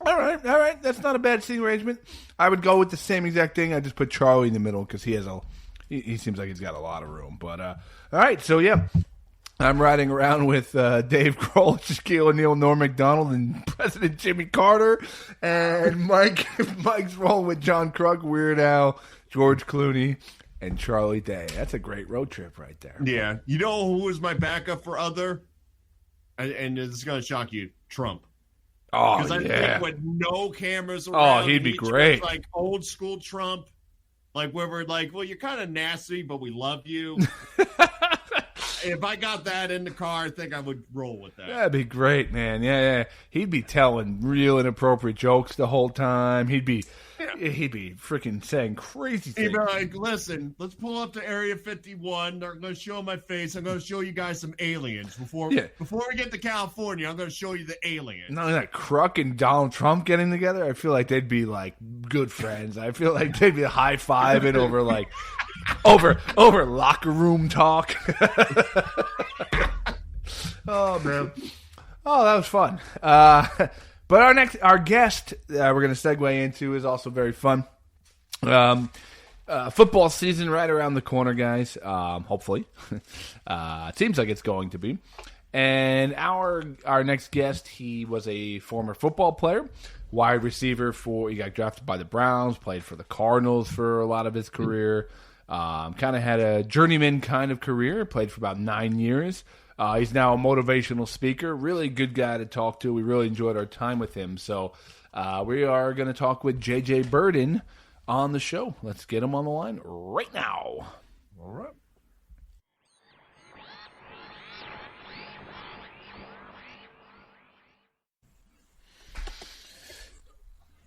Speaker 6: All right. That's not a bad seating arrangement. I would go with the same exact thing. I just put Charlie in the middle because he seems like he's got a lot of room. But all right, so yeah. I'm riding around with Dave Grohl, Shaquille O'Neal, Norm Macdonald, and President Jimmy Carter. And Mike's rolling with John Kruk, Weird Al, George Clooney, and Charlie Day. That's a great road trip right there.
Speaker 7: Yeah. You know who was my backup for other? And this is going to shock you. Trump.
Speaker 6: Oh,
Speaker 7: because I think with no cameras
Speaker 6: Oh,
Speaker 7: around,
Speaker 6: he'd be great.
Speaker 7: Like old school Trump. Like where we're like, well, you're kind of nasty, but we love you. if I got that in the car, I think I would roll with that.
Speaker 6: That'd be great, man. Yeah. He'd be telling real inappropriate jokes the whole time. He'd be freaking saying crazy things.
Speaker 7: He'd be like, listen, let's pull up to Area 51. They're going to show my face. I'm going to show you guys some aliens. Before we get to California, I'm going to show you the aliens.
Speaker 6: Not only that, Kruk and Donald Trump getting together, I feel like they'd be like good friends. I feel like they'd be high-fiving over like over locker room talk. Oh man. Oh, that was fun. But our guest we're going to segue into is also very fun. Football season right around the corner, guys. Hopefully, it seems like it's going to be. And our next guest, he was a former football player, wide receiver he got drafted by the Browns, played for the Cardinals for a lot of his career. Kind of had a journeyman kind of career, played for about 9 years. He's now a motivational speaker, really good guy to talk to. We really enjoyed our time with him. So we are going to talk with JJ Birden on the show. Let's get him on the line right now. All right.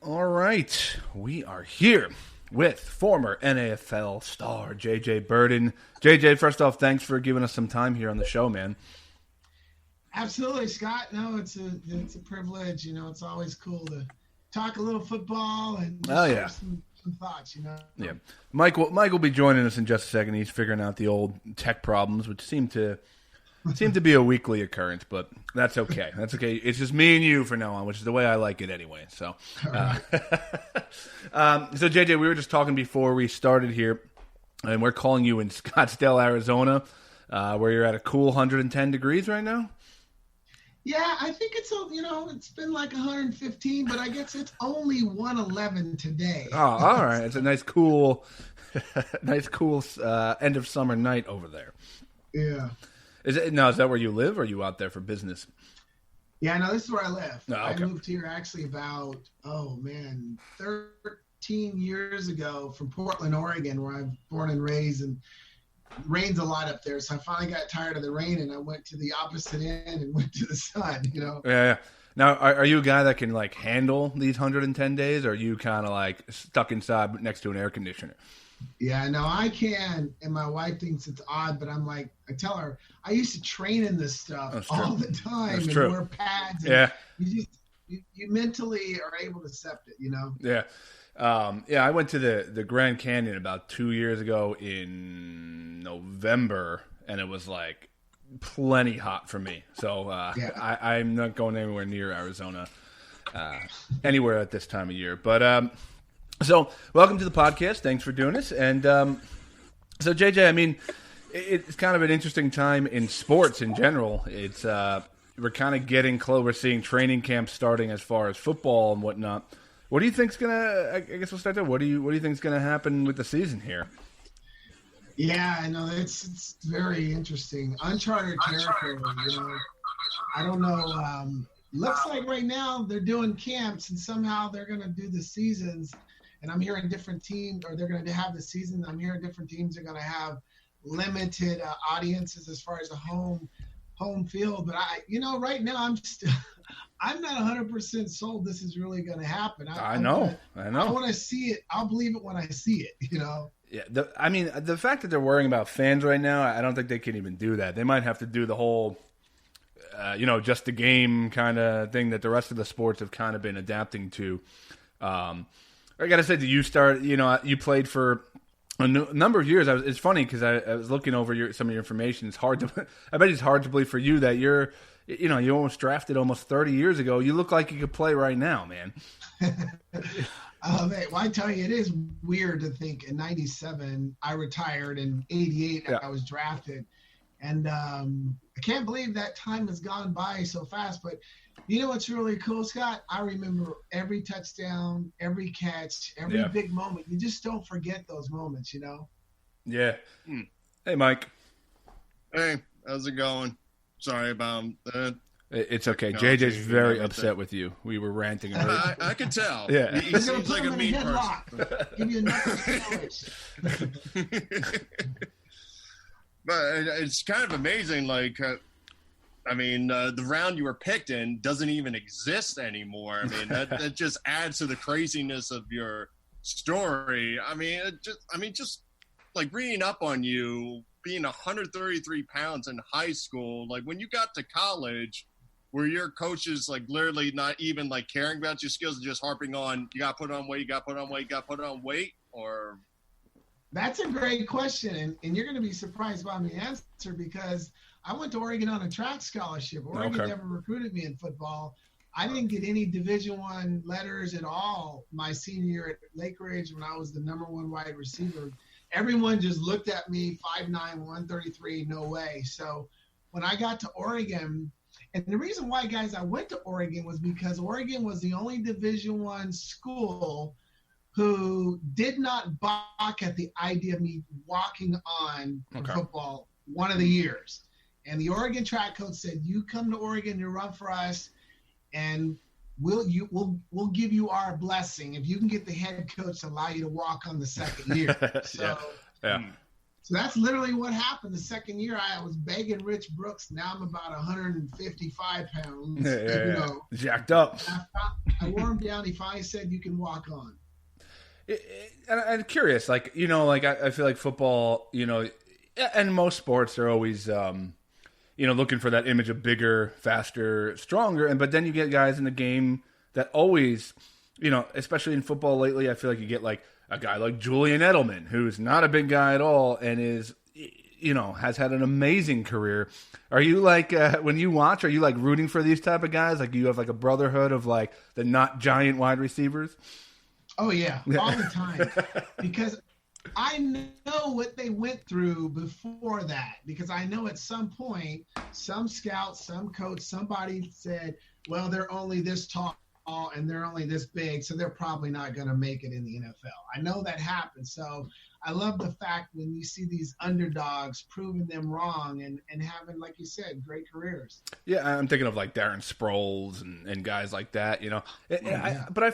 Speaker 6: All right, we are here with former NFL star JJ Birden. JJ, first off, thanks for giving us some time here on the show, man.
Speaker 2: Absolutely, Scott. No, it's a privilege. It's always cool to talk a little football and share some thoughts.
Speaker 6: Yeah, Mike will be joining us in just a second. He's figuring out the old tech problems, which seem to be a weekly occurrence, but that's okay. That's okay. It's just me and you from now on, which is the way I like it anyway. So, so JJ, we were just talking before we started here, and we're calling you in Scottsdale, Arizona, where you're at a cool 110 degrees right now.
Speaker 2: Yeah, I think it's been like 115, but I guess it's only 111 today.
Speaker 6: Oh, all right. It's a nice cool end of summer night over there.
Speaker 2: Yeah.
Speaker 6: Is that where you live, or are you out there for business?
Speaker 2: Yeah, no, this is where I live.
Speaker 6: Oh, okay.
Speaker 2: I moved here actually about 13 years ago from Portland, Oregon, where I'm born and raised, and it rains a lot up there. So I finally got tired of the rain, and I went to the opposite end and went to the sun.
Speaker 6: Yeah. Now, are you a guy that can like handle these 110 days, or are you kind of like stuck inside next to an air conditioner?
Speaker 2: Yeah, no, I can, and my wife thinks it's odd, but I'm like, I tell her, I used to train in this stuff all the time and wear pads. And you mentally are able to accept it,
Speaker 6: Yeah. I went to the Grand Canyon about 2 years ago in November, and it was like plenty hot for me. So I'm not going anywhere near Arizona anywhere at this time of year. But so welcome to the podcast. Thanks for doing this. And so JJ, I mean, it's kind of an interesting time in sports in general. It's we're kind of getting close. We're seeing training camps starting as far as football and whatnot. What do you think's gonna? I guess we'll start there. What do you think's gonna happen with the season here?
Speaker 2: Yeah, I know it's very interesting. Uncharted territory. I don't know. Looks like right now they're doing camps, and somehow they're gonna do the seasons. And I'm hearing different teams, or they're going to have the season. I'm hearing different teams are going to have limited audiences as far as the home field. But right now I'm not 100% sold this is really going to happen.
Speaker 6: I know.
Speaker 2: I want to see it. I'll believe it when I see it.
Speaker 6: Yeah. The fact that they're worrying about fans right now, I don't think they can even do that. They might have to do the whole, just the game kind of thing that the rest of the sports have kind of been adapting to. I got to say that you played for a number of years. It's funny because I was looking over some of your information. I bet it's hard to believe for you that you almost drafted almost 30 years ago. You look like you could play right now, man.
Speaker 2: I tell you, it is weird to think in 97, I retired, in 88, I was drafted. And I can't believe that time has gone by so fast, but you know what's really cool, Scott? I remember every touchdown, every catch, every big moment. You just don't forget those moments,
Speaker 6: Yeah. Hey, Mike.
Speaker 7: Hey, how's it going? Sorry about that.
Speaker 6: It's okay. JJ's very upset with you. We were ranting.
Speaker 7: I could tell.
Speaker 6: Yeah.
Speaker 7: He seems like a mean person.
Speaker 2: Give you a knuckle sandwich.
Speaker 7: But it's kind of amazing, like, the round you were picked in doesn't even exist anymore. I mean, that just adds to the craziness of your story. I mean, just like reading up on you being 133 pounds in high school, like when you got to college, were your coaches like literally not even like caring about your skills and just harping on, you got to put on weight, you got to put on weight, you got to put on weight? Or
Speaker 2: That's a great question, and you're going to be surprised by my answer because I went to Oregon on a track scholarship. Oregon never recruited me in football. I didn't get any Division I letters at all my senior year at Lake Ridge when I was the number one wide receiver. Everyone just looked at me, 5'9", 133, no way. So when I got to Oregon, and the reason why, guys, I went to Oregon was because Oregon was the only Division I school who did not balk at the idea of me walking on for football one of the years. And the Oregon track coach said, you come to Oregon, you run for us, and we'll give you our blessing if you can get the head coach to allow you to walk on the second year. So, so that's literally what happened. The second year, I was begging Rich Brooks. Now I'm about 155 pounds.
Speaker 6: Jacked up.
Speaker 2: I wore him down. He finally said, you can walk on.
Speaker 6: And I'm curious, I feel like football, and most sports are always, looking for that image of bigger, faster, stronger. But then you get guys in the game that always, especially in football lately, I feel like you get like a guy like Julian Edelman, who's not a big guy at all and is, has had an amazing career. Are you like, when you watch, are you like rooting for these type of guys? Like you have like a brotherhood of like the not giant wide receivers?
Speaker 2: Oh, yeah, all the time. Because I know what they went through before that. Because I know at some point, some scout, some coach, somebody said, well, they're only this tall and they're only this big, so they're probably not going to make it in the NFL. I know that happened. So I love the fact when you see these underdogs proving them wrong and having, like you said, great careers.
Speaker 6: Yeah, I'm thinking of like Darren Sproles and guys like that, But I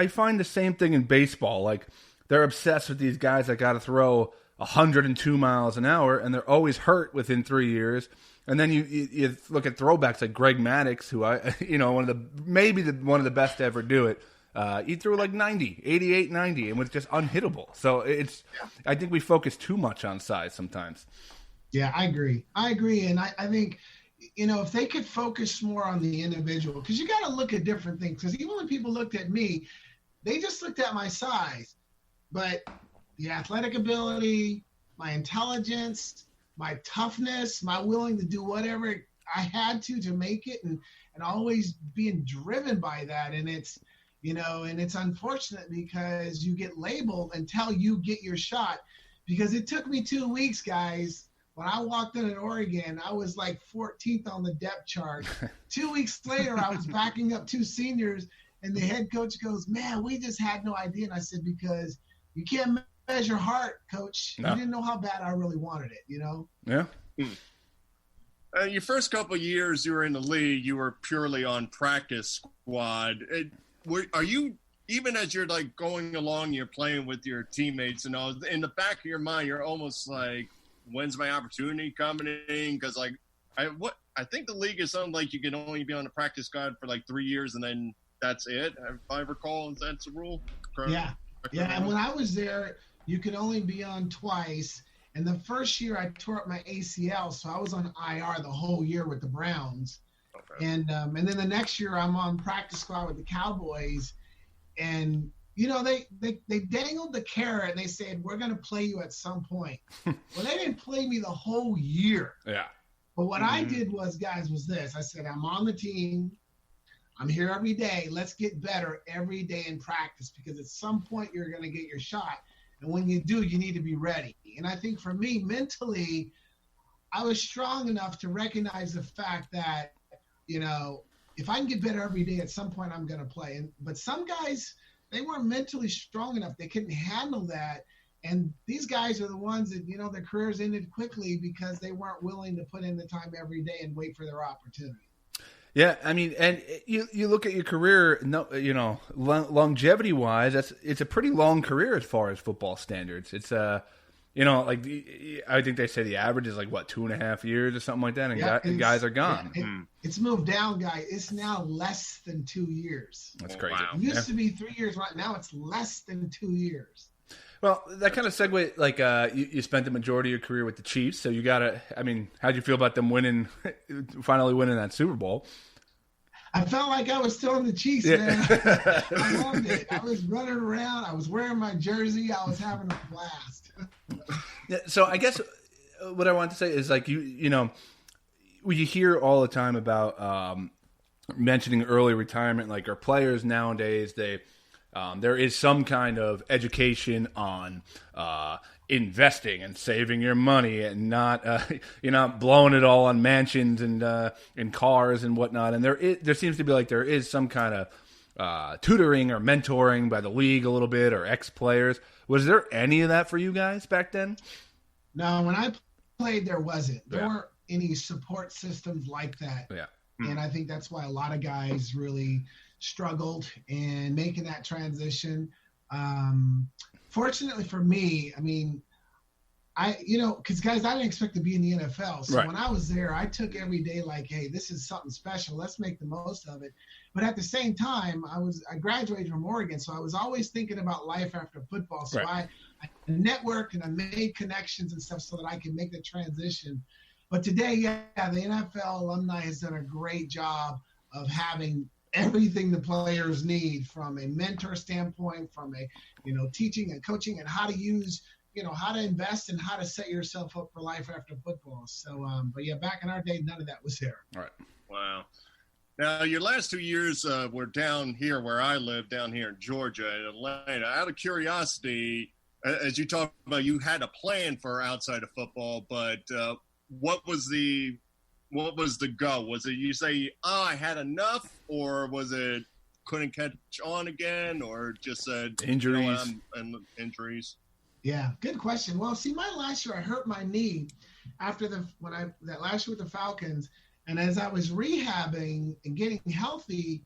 Speaker 6: find the same thing in baseball. Like they're obsessed with these guys that got to throw 102 miles an hour, and they're always hurt within 3 years. And then you look at throwbacks like Greg Maddux, who one of the best to ever do it. He threw like 88, 90, and was just unhittable. So I think we focus too much on size sometimes.
Speaker 2: Yeah, I agree. And I think, if they could focus more on the individual, because you got to look at different things. Because even when people looked at me, they just looked at my size. But the athletic ability, my intelligence, my toughness, my willing to do whatever I had to make it, and always being driven by that. And it's, and it's unfortunate because you get labeled until you get your shot. Because it took me 2 weeks, guys. When I walked in Oregon, I was like 14th on the depth chart. 2 weeks later, I was backing up two seniors, and the head coach goes, man, we just had no idea. And I said, because you can't measure heart, coach. No. You didn't know how bad I really wanted it,
Speaker 6: Yeah.
Speaker 7: Your first couple of years you were in the league, you were purely on practice squad. Are you, even as you're like going along, you're playing with your teammates and all, in the back of your mind, you're almost like, when's my opportunity coming in? Because like, I think the league is something like you can only be on the practice squad for like 3 years and then that's it. If I recall, that's the rule.
Speaker 2: Yeah. Yeah. And when I was there, you could only be on twice. And the first year I tore up my ACL, so I was on IR the whole year with the Browns. Okay. And then the next year I'm on practice squad with the Cowboys. And, they dangled the carrot and they said, we're going to play you at some point. Well, they didn't play me the whole year.
Speaker 6: Yeah.
Speaker 2: But what I did was this. I said, I'm on the team. I'm here every day. Let's get better every day in practice because at some point you're going to get your shot. And when you do, you need to be ready. And I think for me, mentally, I was strong enough to recognize the fact that, if I can get better every day, at some point I'm going to play. But some guys, they weren't mentally strong enough. They couldn't handle that. And these guys are the ones that, their careers ended quickly because they weren't willing to put in the time every day and wait for their opportunity.
Speaker 6: Yeah, I mean, and you look at your career, longevity-wise, it's a pretty long career as far as football standards. It's like I think they say the average is like what 2.5 years or something like that, and guys are gone.
Speaker 2: It's moved down, guy. It's now less than 2 years.
Speaker 6: That's crazy.
Speaker 7: Wow.
Speaker 2: It used to be 3 years. Right now, it's less than 2 years.
Speaker 6: Well, that kind of segue, like you spent the majority of your career with the Chiefs, so you gotta. I mean, how'd you feel about them finally winning that Super Bowl?
Speaker 2: I felt like I was still in the Chiefs, man. I loved it. I was running around. I was wearing my jersey. I was having a blast.
Speaker 6: Yeah, so I guess what I want to say is like you hear all the time about mentioning early retirement, like our players nowadays, there is some kind of education on investing and saving your money and not you're not blowing it all on mansions and cars and whatnot. And there seems to be like there is some kind of tutoring or mentoring by the league a little bit or ex-players. Was there any of that for you guys back then?
Speaker 2: No, when I played, there wasn't. There weren't any support systems like that.
Speaker 6: Yeah.
Speaker 2: And I think that's why a lot of guys really struggled in making that transition. Fortunately for me, I mean, because guys, I didn't expect to be in the NFL. So when I was there, I took every day like, hey, this is something special. Let's make the most of it. But at the same time, I graduated from Oregon, so I was always thinking about life after football. So I networked and I made connections and stuff so that I could make the transition. But today, the NFL alumni has done a great job of having everything the players need, from a mentor standpoint, from a teaching and coaching and how to use how to invest and how to set yourself up for life after football. So but back in our day, none of that was there.
Speaker 6: All right.
Speaker 7: Wow. Now, your last 2 years were down here where I live, down here in Georgia, in Atlanta. Out of curiosity, as you talked about, you had a plan for outside of football, but what was the go? Was it you say, I had enough, or was it couldn't catch on again, or just said
Speaker 6: injuries?
Speaker 7: And injuries.
Speaker 2: Yeah, good question. Well, see, my last year I hurt my knee after that last year with the Falcons, and as I was rehabbing and getting healthy,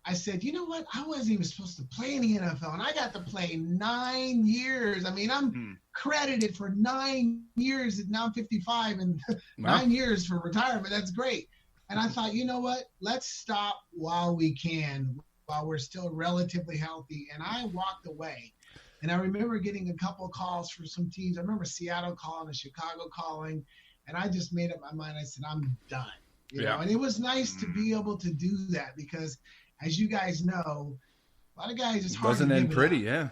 Speaker 2: I said, you know what? I wasn't even supposed to play in the NFL, and I got to play 9 years. I mean, I'm credited for 9 years. Now I'm 55, and 9 years for retirement. That's great. And I thought, you know what? Let's stop while we can, while we're still relatively healthy. And I walked away. And I remember getting a couple of calls for some teams. I remember Seattle calling and Chicago calling, and I just made up my mind. I said, I'm done. You know, and it was nice to be able to do that because, as you guys know, a lot of guys, it's hard.
Speaker 6: Wasn't
Speaker 2: to
Speaker 6: end pretty,
Speaker 2: yeah.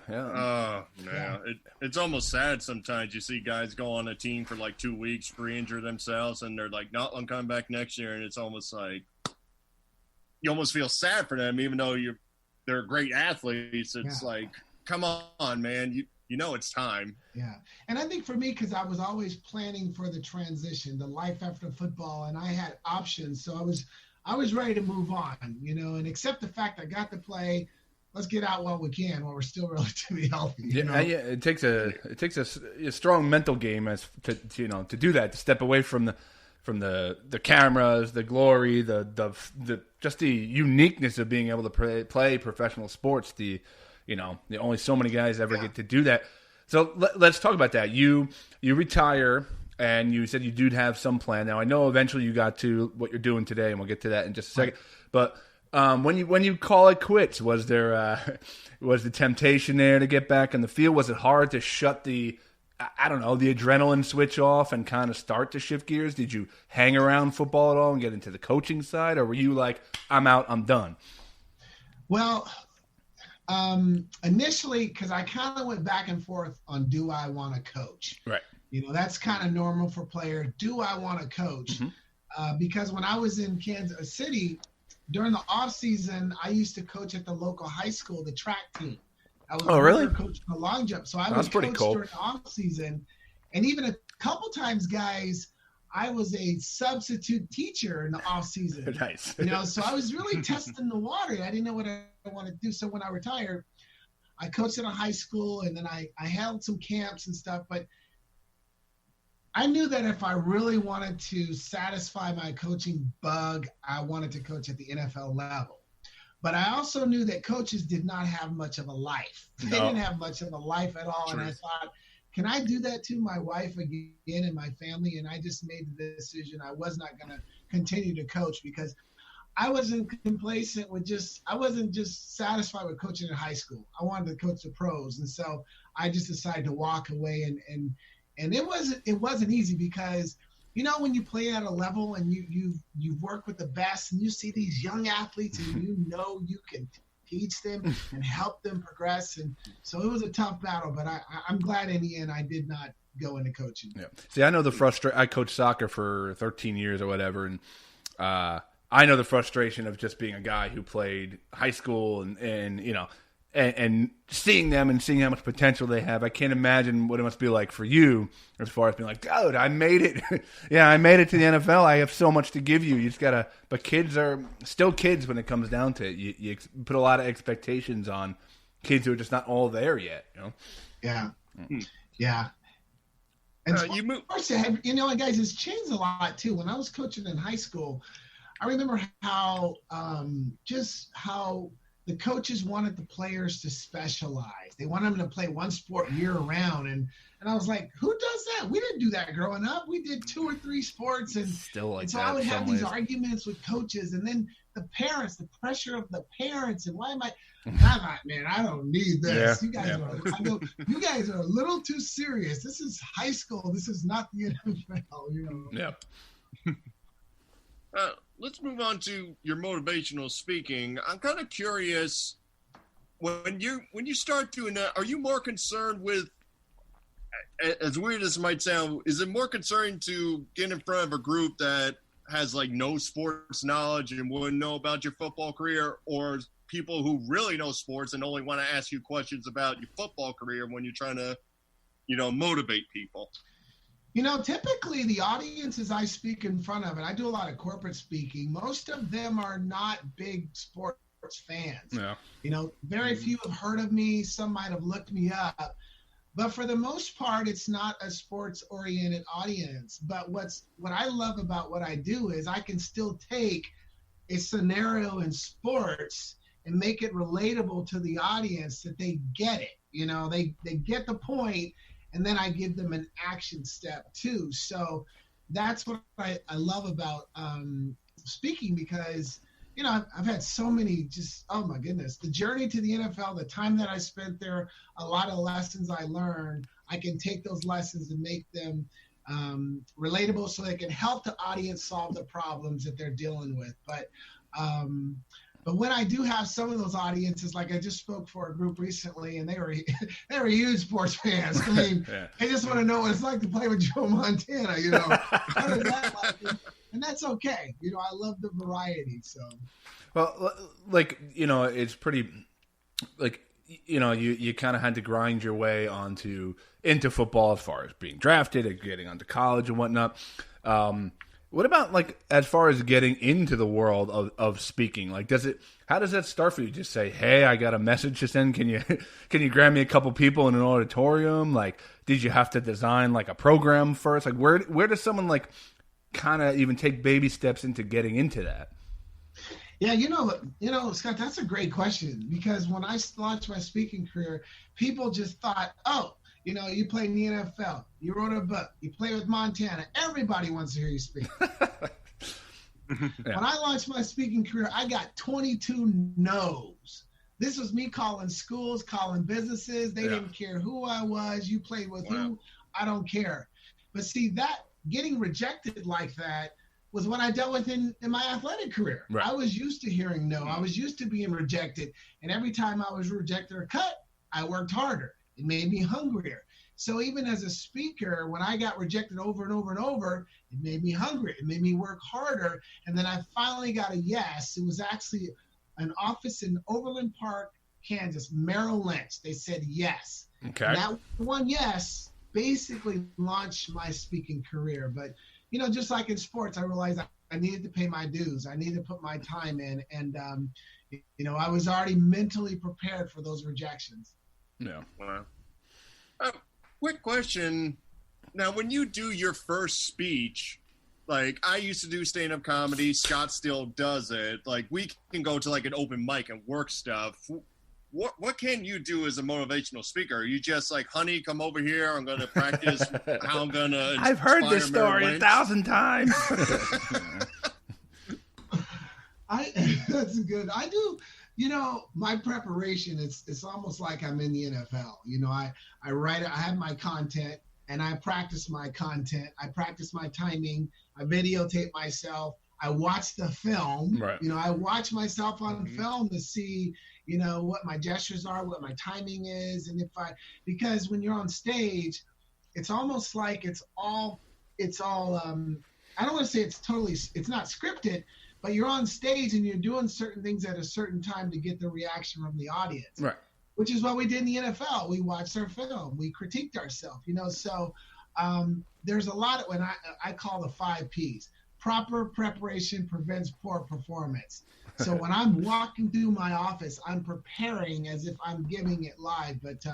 Speaker 7: It's almost sad sometimes. You see guys go on a team for like 2 weeks, re-injure themselves, and they're like, "No, I'm coming back next year." And it's almost like you almost feel sad for them, even though they're great athletes. It's like, come on, man, you know it's time.
Speaker 2: Yeah, and I think for me, because I was always planning for the transition, the life after football, and I had options, so I was ready to move on, and accept the fact I got to play. Let's get out while we can, while we're still relatively healthy.
Speaker 6: Yeah, it takes a strong mental game to do that, to step away from the cameras, the glory, the just the uniqueness of being able to play professional sports. Only so many guys ever get to do that. So let's talk about that. You retire, and you said you do have some plan. Now I know eventually you got to what you're doing today, and we'll get to that in just a second. But when you call it quits, was there was the temptation there to get back in the field? Was it hard to shut the adrenaline switch off and kind of start to shift gears? Did you hang around football at all and get into the coaching side, or were you like, I'm out, I'm done?
Speaker 2: Well, initially, because I kind of went back and forth on, do I want to coach?
Speaker 6: Right.
Speaker 2: That's kind of normal for players. Do I want to coach?
Speaker 6: Mm-hmm.
Speaker 2: Because when I was in Kansas City, during the off season, I used to coach at the local high school, the track team. I was
Speaker 6: really?
Speaker 2: coaching the long jump. So I was coached during the off season. And even a couple times, guys, I was a substitute teacher in the off season.
Speaker 6: Nice.
Speaker 2: So I was really testing the water. I didn't know what I wanted to do. So when I retired, I coached at a high school, and then I held some camps and stuff. But I knew that if I really wanted to satisfy my coaching bug, I wanted to coach at the NFL level. But I also knew that coaches did not have much of a life. They didn't have much of a life at all. True. And I thought, can I do that to my wife again and my family? And I just made the decision I was not going to continue to coach because I wasn't complacent with I wasn't just satisfied with coaching in high school. I wanted to coach the pros. And so I just decided to walk away and it wasn't easy because, you know, when you play at a level and you've worked with the best and you see these young athletes and you know you can teach them and help them progress. And so it was a tough battle, but I'm glad in the end I did not go into coaching.
Speaker 6: Yeah. See, I know I coached soccer for 13 years or whatever. And, I know the frustration of just being a guy who played high school and you know, and seeing them and seeing how much potential they have. I can't imagine what it must be like for you as far as being like, dude, I made it. Yeah, I made it to the NFL. I have so much to give you. You just got to – but kids are still kids when it comes down to it. You put a lot of expectations on kids who are just not all there yet, you know?
Speaker 2: Yeah. Yeah. And you know, guys, it's changed a lot too. When I was coaching in high school, I remember how the coaches wanted the players to specialize. They wanted them to play one sport year round. And I was like, who does that? We didn't do that growing up. We did 2 or 3 sports. And so I would have these arguments with coaches. And then the parents, the pressure of the parents. And why am I'm like, man, I don't need this.
Speaker 6: Yeah,
Speaker 2: you guys are a little too serious. This is high school. This is not the NFL, you know.
Speaker 6: Yeah.
Speaker 7: Let's move on to your motivational speaking. I'm kind of curious, when you start doing that, are you more concerned with, as weird as it might sound, is it more concerning to get in front of a group that has like no sports knowledge and wouldn't know about your football career, or people who really know sports and only want to ask you questions about your football career when you're trying to, you know, motivate people?
Speaker 2: You know, typically the audiences I speak in front of, and I do a lot of corporate speaking, most of them are not big sports fans. Yeah. You know, very few have heard of me. Some might have looked me up. But for the most part, it's not a sports-oriented audience. But what I love about what I do is I can still take a scenario in sports and make it relatable to the audience that they get it. You know, they get the point. And then I give them an action step too. So that's what I love about speaking, because, you know, I've had so many oh my goodness, the journey to the NFL, the time that I spent there, a lot of lessons I learned, I can take those lessons and make them relatable so they can help the audience solve the problems that they're dealing with. But when I do have some of those audiences, like I just spoke for a group recently, and they were huge sports fans. I mean, they just want to know what it's like to play with Joe Montana, you know. And that's okay. You know, I love the variety. So,
Speaker 6: well, like, you know, it's pretty, like, you know, you kind of had to grind your way into football as far as being drafted and getting onto college and whatnot. What about, like, as far as getting into the world of speaking? Like, how does that start for you? Just say, hey, I got a message to send. Can you grab me a couple people in an auditorium? Like, did you have to design, like, a program first? Like, where does someone, like, kind of even take baby steps into getting into that?
Speaker 2: Yeah, you know, Scott, that's a great question, because when I launched my speaking career, people just thought, oh, you know, you play in the NFL, you wrote a book, you play with Montana, everybody wants to hear you speak. When I launched my speaking career, I got 22 no's. This was me calling schools, calling businesses. They didn't care who I was. You played with who? I don't care. But see, that getting rejected like that was what I dealt with in my athletic career. Right. I was used to hearing no. I was used to being rejected. And every time I was rejected or cut, I worked harder. It made me hungrier. So even as a speaker, when I got rejected over and over and over, it made me hungry. It made me work harder. And then I finally got a yes. It was actually an office in Overland Park, Kansas, Merrill Lynch. They said yes. Okay. And that one yes basically launched my speaking career. But, you know, just like in sports, I realized I needed to pay my dues. I needed to put my time in. And, you know, I was already mentally prepared for those rejections.
Speaker 6: Yeah.
Speaker 7: Wow. Quick question. Now, when you do your first speech, like I used to do stand-up comedy, Scott still does it. Like we can go to like an open mic and work stuff. what can you do as a motivational speaker? Are you just like, honey, come over here. I'm going to practice how I'm going to.
Speaker 6: I've heard this story 1,000 times.
Speaker 2: That's good. I do. My preparation, it's almost like I'm in the NFL. I write, I have my content, and I practice my content. I practice my timing. I videotape myself. I watch the film.
Speaker 6: Right.
Speaker 2: I watch myself on film to see, what my gestures are, what my timing is, and because when you're on stage, it's almost like it's all. I don't want to say it's not scripted, but you're on stage and you're doing certain things at a certain time to get the reaction from the audience.
Speaker 6: Right.
Speaker 2: Which is what we did in the NFL. We watched our film. We critiqued ourselves, So there's a lot of what I call the 5 Ps. Proper preparation prevents poor performance. So when I'm walking through my office, I'm preparing as if I'm giving it live. But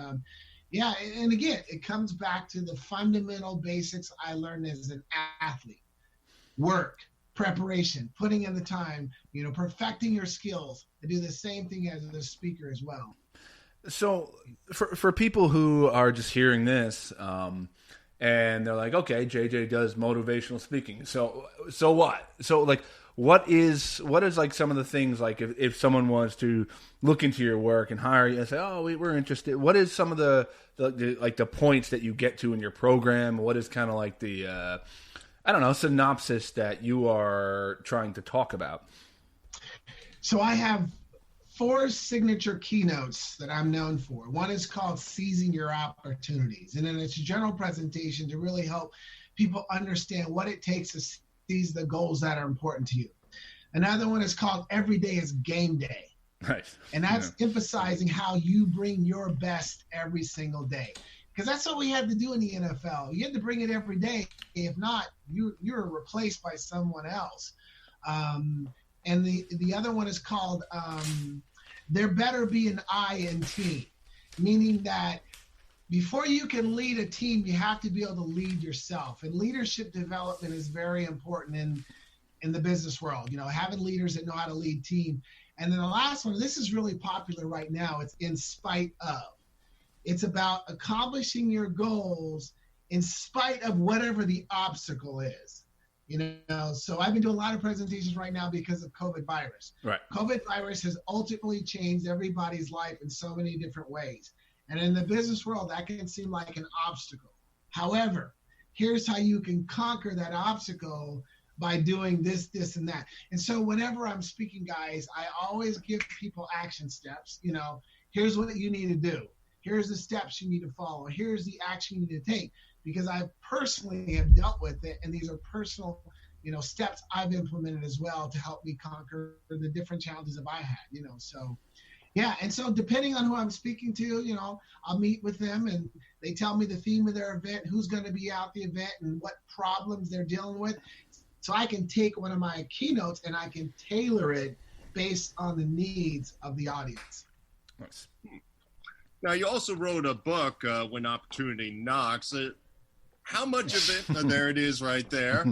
Speaker 2: yeah, and again, it comes back to the fundamental basics I learned as an athlete. Work. Preparation, putting in the time, perfecting your skills. I do the same thing as a speaker as well.
Speaker 6: So for people who are just hearing this, and they're like, okay, JJ does motivational speaking. So what? So like, what is like some of the things, like if someone wants to look into your work and hire you and say, oh, we're interested. What is some of the points that you get to in your program? What is kind of like the, synopsis that you are trying to talk about?
Speaker 2: So I have 4 signature keynotes that I'm known for. One is called Seizing Your Opportunities. And then it's a general presentation to really help people understand what it takes to seize the goals that are important to you. Another one is called Every Day is Game Day.
Speaker 6: Nice.
Speaker 2: And that's emphasizing how you bring your best every single day. Because that's what we had to do in the NFL. You had to bring it every day. If not, you're replaced by someone else. And the other one is called There Better Be an I in Team, meaning that before you can lead a team, you have to be able to lead yourself. And leadership development is very important in the business world. Having leaders that know how to lead team. And then the last one, this is really popular right now. It's in spite of. It's about accomplishing your goals in spite of whatever the obstacle is. So I've been doing a lot of presentations right now because of COVID virus.
Speaker 6: Right.
Speaker 2: COVID virus has ultimately changed everybody's life in so many different ways. And in the business world, that can seem like an obstacle. However, here's how you can conquer that obstacle by doing this, this, and that. And so whenever I'm speaking, guys, I always give people action steps. Here's what you need to do. Here's the steps you need to follow. Here's the action you need to take. Because I personally have dealt with it, and these are personal, steps I've implemented as well to help me conquer the different challenges that I had, So, yeah, and so depending on who I'm speaking to, I'll meet with them, and they tell me the theme of their event, who's going to be at the event, and what problems they're dealing with. So I can take one of my keynotes and I can tailor it based on the needs of the audience.
Speaker 6: Nice.
Speaker 7: Now, you also wrote a book, When Opportunity Knocks. How much of it, there it is right there.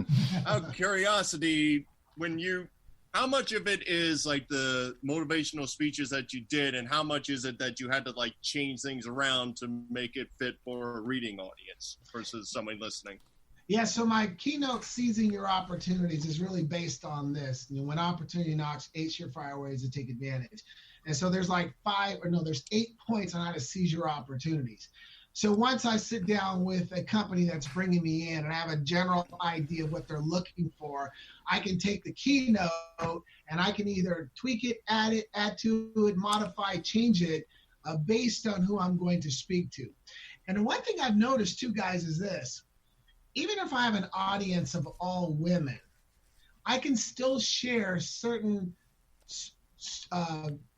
Speaker 7: Out of curiosity, how much of it is like the motivational speeches that you did, and how much is it that you had to like change things around to make it fit for a reading audience versus somebody listening?
Speaker 2: Yeah, so my keynote, Seizing Your Opportunities, is really based on this. When opportunity knocks, 8 surefire ways to take advantage. And so there's there's 8 points on how to seize your opportunities. So once I sit down with a company that's bringing me in and I have a general idea of what they're looking for, I can take the keynote and I can either tweak it, add to it, modify, change it based on who I'm going to speak to. And one thing I've noticed too, guys, is this. Even if I have an audience of all women, I can still share certain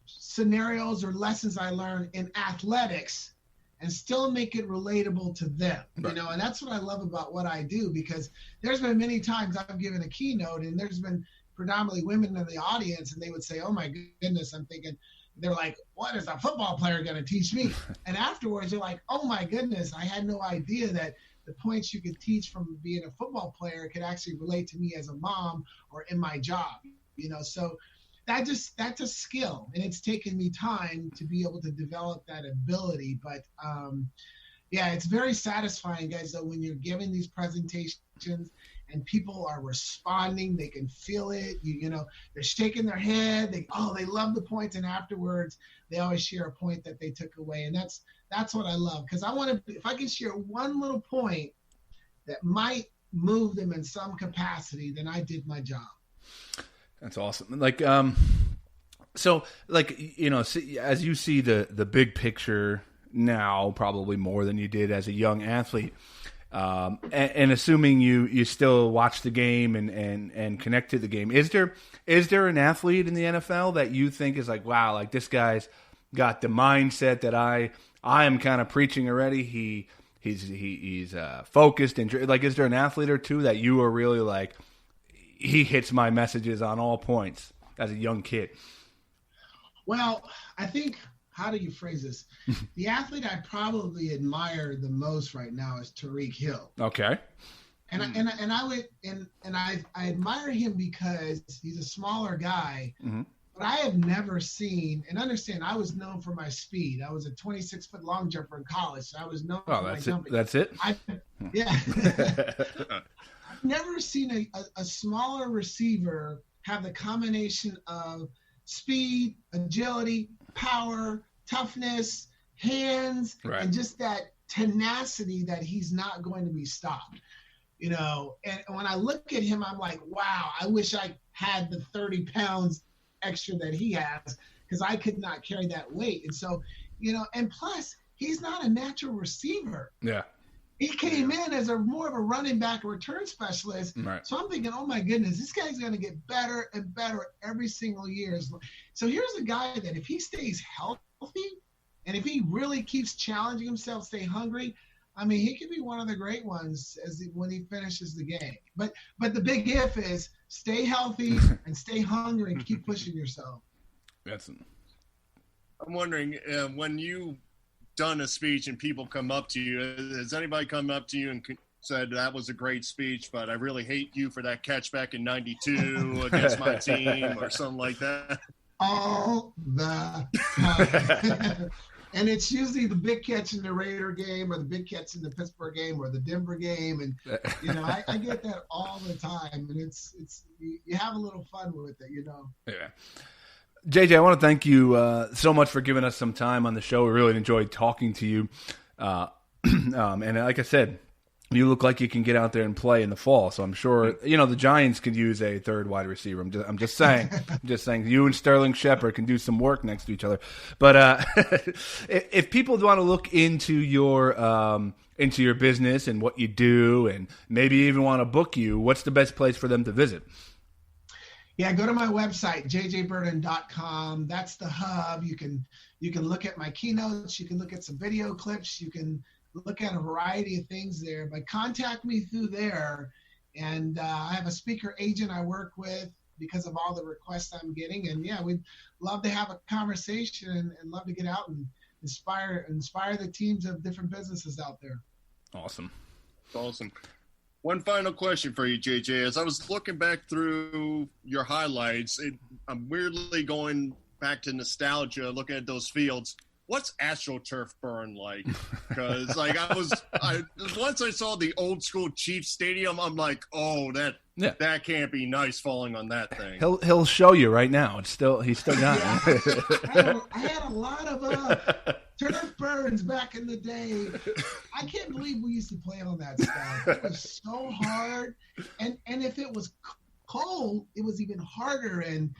Speaker 2: scenarios or lessons I learned in athletics and still make it relatable to them,
Speaker 6: right.
Speaker 2: And that's what I love about what I do, because there's been many times I've given a keynote and there's been predominantly women in the audience and they would say, oh my goodness, I'm thinking, they're like, what is a football player going to teach me? And afterwards they're like, oh my goodness, I had no idea that the points you could teach from being a football player could actually relate to me as a mom or in my job, So that's a skill, and it's taken me time to be able to develop that ability. But yeah, it's very satisfying, guys, though, when you're giving these presentations and people are responding, they can feel it. You know, they're shaking their head. They love the points, and afterwards they always share a point that they took away, and that's what I love, because I want to. If I can share one little point that might move them in some capacity, then I did my job.
Speaker 6: That's awesome. Like, so, like, you know, as you see the big picture now, probably more than you did as a young athlete, and assuming you still watch the game and connect to the game, is there an athlete in the NFL that you think is like, wow, like this guy's got the mindset that I am kind of preaching already? He's focused, and like, is there an athlete or two that you are really like, he hits my messages on all points as a young kid?
Speaker 2: Well, I think, how do you phrase this? The athlete I probably admire the most right now is Tyreek Hill.
Speaker 6: Okay.
Speaker 2: And I admire him because he's a smaller guy, but I have never seen, and understand, I was known for my speed. I was a 26-foot long jumper in college, so I was known for my jumping.
Speaker 6: That's it?
Speaker 2: I've never seen a smaller receiver have the combination of speed, agility, power, toughness, hands, right, and just that tenacity that he's not going to be stopped. You know, and when I look at him, I'm like, wow, I wish I had the 30 pounds extra that he has, because I could not carry that weight. And so, you know, and plus, he's not a natural receiver.
Speaker 6: Yeah.
Speaker 2: He came in as more of a running back, return specialist.
Speaker 6: Right.
Speaker 2: So I'm thinking, oh my goodness, this guy's going to get better and better every single year. So here's a guy that if he stays healthy and if he really keeps challenging himself, stay hungry, I mean, he could be one of the great ones when he finishes the game. But the big if is stay healthy and stay hungry and keep pushing yourself.
Speaker 7: I'm wondering, when you done a speech and people come up to you, has anybody come up to you and said that was a great speech, but I really hate you for that catch back in '92 against my team or something like that?
Speaker 2: All the time. And it's usually the big catch in the Raider game or the big catch in the Pittsburgh game or the Denver game. And, you know, I get that all the time. And it's you have a little fun with it, you know.
Speaker 6: Yeah. JJ, I want to thank you so much for giving us some time on the show. We really enjoyed talking to you. And like I said, you look like you can get out there and play in the fall. So I'm sure, you know, the Giants could use a third wide receiver. I'm just saying. I'm just saying you and Sterling Shepard can do some work next to each other. But if people want to look into your business and what you do, and maybe even want to book you, what's the best place for them to visit?
Speaker 2: Yeah, go to my website, jjburden.com. That's the hub. You can look at my keynotes. You can look at some video clips. You can look at a variety of things there. But contact me through there. And I have a speaker agent I work with because of all the requests I'm getting. And, yeah, we'd love to have a conversation and love to get out and inspire the teams of different businesses out there.
Speaker 6: Awesome.
Speaker 7: One final question for you, JJ. As I was looking back through your highlights, I'm weirdly going back to nostalgia, looking at those fields. What's AstroTurf burn like? Because once I saw the old school Chiefs Stadium, I'm like, oh, that can't be nice falling on that thing.
Speaker 6: He'll show you right now. He's still got it.
Speaker 2: I had a lot of turf burns back in the day. I can't believe we used to play on that stuff. It was so hard, and if it was cold, it was even harder. And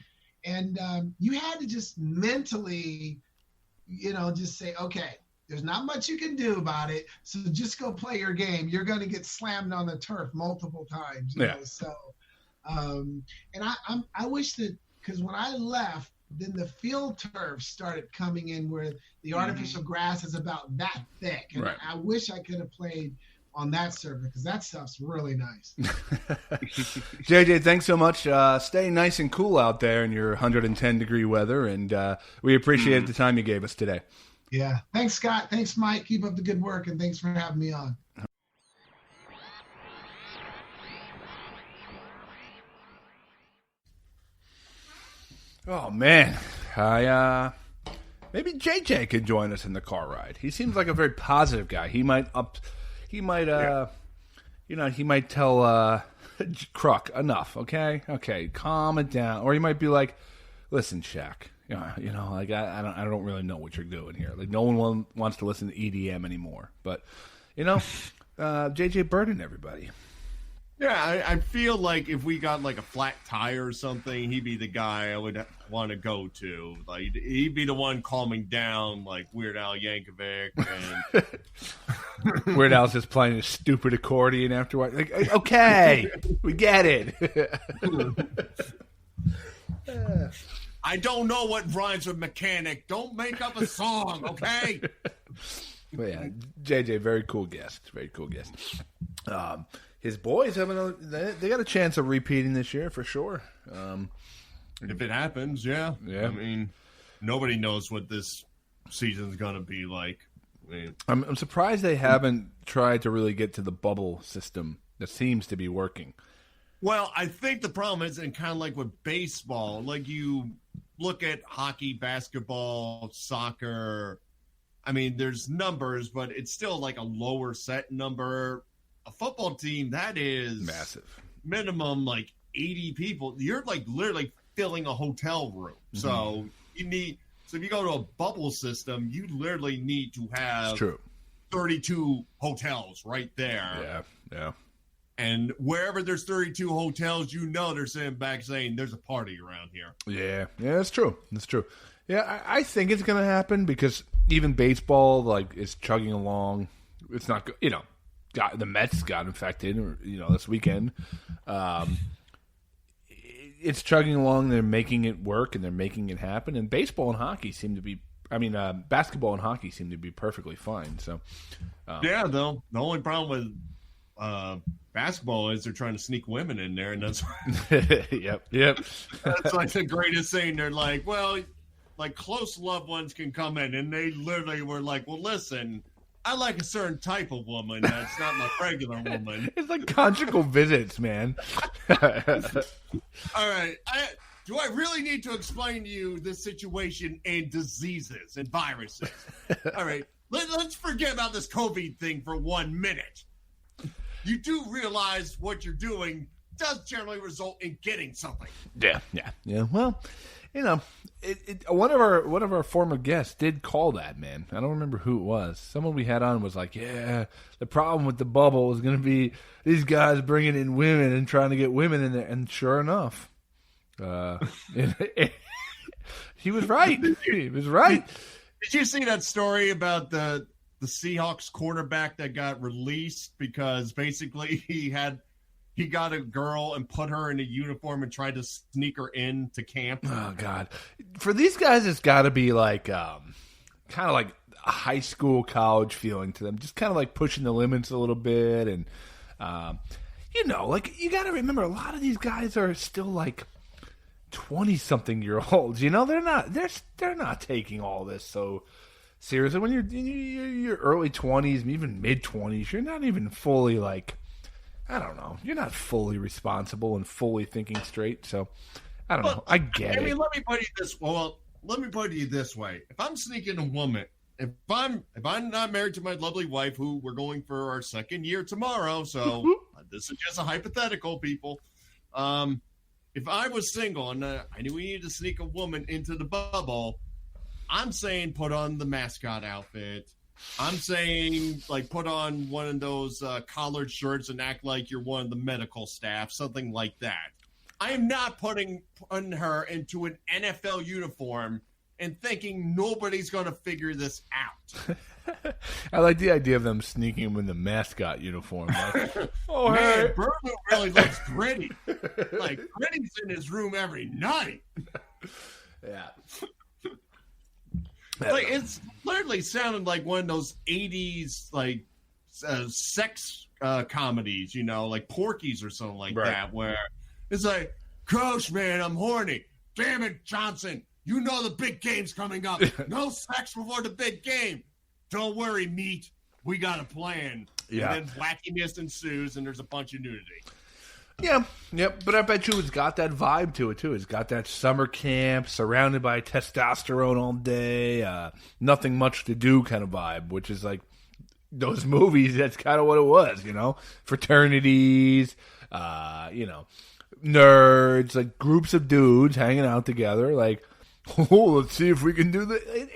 Speaker 2: you had to just mentally, you know, just say, okay, there's not much you can do about it, so just go play your game. You're going to get slammed on the turf multiple times. You know? So, and I wish that, because when I left, then the field turf started coming in where the artificial grass is about that thick. And I wish I could have played on that surface, because that stuff's really nice.
Speaker 6: JJ, thanks so much. Stay nice and cool out there in your 110-degree weather, and we appreciate the time you gave us today.
Speaker 2: Yeah. Thanks, Scott. Thanks, Mike. Keep up the good work, and thanks for having me on.
Speaker 6: Oh man, maybe JJ could join us in the car ride. He seems like a very positive guy. He might tell Kruk, enough, okay, calm it down. Or he might be like, listen, Shaq, like I don't really know what you're doing here. Like no one wants to listen to EDM anymore. But JJ Birden, everybody.
Speaker 7: Yeah, I feel like if we got like a flat tire or something, he'd be the guy I would want to go to. Like he'd be the one calming down, like Weird Al Yankovic. And
Speaker 6: Weird Al's just playing a stupid accordion afterward. Like, okay, we get it.
Speaker 7: I don't know what rhymes with mechanic. Don't make up a song, okay?
Speaker 6: But yeah, JJ, very cool guest. Very cool guest. His boys they got a chance of repeating this year for sure.
Speaker 7: If it happens, yeah.
Speaker 6: Yeah.
Speaker 7: I mean, nobody knows what this season's going to be like. I mean,
Speaker 6: I'm surprised they haven't tried to really get to the bubble system that seems to be working.
Speaker 7: well, I think the problem is, and kind of like with baseball, like you look at hockey, basketball, soccer. I mean, there's numbers, but it's still like a lower set number. A football team, that is
Speaker 6: Massive.
Speaker 7: Minimum like 80 people. You're like literally filling a hotel room. Mm-hmm. So if you go to a bubble system, you literally need to have 32 hotels right there.
Speaker 6: Yeah.
Speaker 7: And wherever there's 32 hotels, they're sitting back saying there's a party around here.
Speaker 6: Yeah, that's true. That's true. Yeah, I think it's going to happen because even baseball, like, is chugging along. It's not good. The Mets got infected, this weekend. It's chugging along. They're making it work, and they're making it happen. And baseball and hockey seem to be – basketball and hockey seem to be perfectly fine. So,
Speaker 7: yeah, though. The only problem with basketball is they're trying to sneak women in there, and that's
Speaker 6: Yep.
Speaker 7: That's like the greatest thing. They're like, well, like close loved ones can come in, and they literally were like, well, listen – I like a certain type of woman. That's not my regular woman.
Speaker 6: It's like conjugal visits, man.
Speaker 7: All right. Do I really need to explain to you this situation and diseases and viruses? All right. Let's forget about this COVID thing for 1 minute. You do realize what you're doing does generally result in getting something.
Speaker 6: Yeah. Well, one of our former guests did call that, man. I don't remember who it was. Someone we had on was like, yeah, the problem with the bubble is going to be these guys bringing in women and trying to get women in there. And sure enough, he was right. He was right.
Speaker 7: Did you see that story about the Seahawks quarterback that got released because basically he got a girl and put her in a uniform and tried to sneak her into camp?
Speaker 6: Oh, God. For these guys, it's got to be like kind of like a high school, college feeling to them. Just kind of like pushing the limits a little bit. And, like you got to remember, a lot of these guys are still like 20-something-year-olds. They're not taking all this so seriously. When you're in your early 20s, even mid-20s, you're not even fully like, I don't know. You're not fully responsible and fully thinking straight. So, I don't know. I get it.
Speaker 7: I mean, let me put it this way. If I'm sneaking a woman, if I'm not married to my lovely wife, who we're going for our second year tomorrow, so this is just a hypothetical, people. If I was single and I knew we needed to sneak a woman into the bubble, I'm saying put on the mascot outfit. I'm saying, like, put on one of those collared shirts and act like you're one of the medical staff, something like that. I am not putting her into an NFL uniform and thinking nobody's going to figure this out.
Speaker 6: I like the idea of them sneaking him in the mascot uniform. Like,
Speaker 7: man, hey. Birdo really looks gritty. Like, Gritty's in his room every night.
Speaker 6: Yeah.
Speaker 7: Like, it's literally sounded like one of those 80s, like, sex comedies, like Porky's or something like that, where it's like, Coach, man, I'm horny. Damn it, Johnson. You know the big game's coming up. No sex before the big game. Don't worry, meat. We got a plan.
Speaker 6: Yeah.
Speaker 7: And then wackiness ensues, and there's a bunch of nudity.
Speaker 6: Yeah, yep. But I bet you it's got that vibe to it too. It's got that summer camp, surrounded by testosterone all day, nothing much to do kind of vibe, which is like those movies. That's kind of what it was, fraternities, nerds, like groups of dudes hanging out together, like, oh, let's see if we can do the.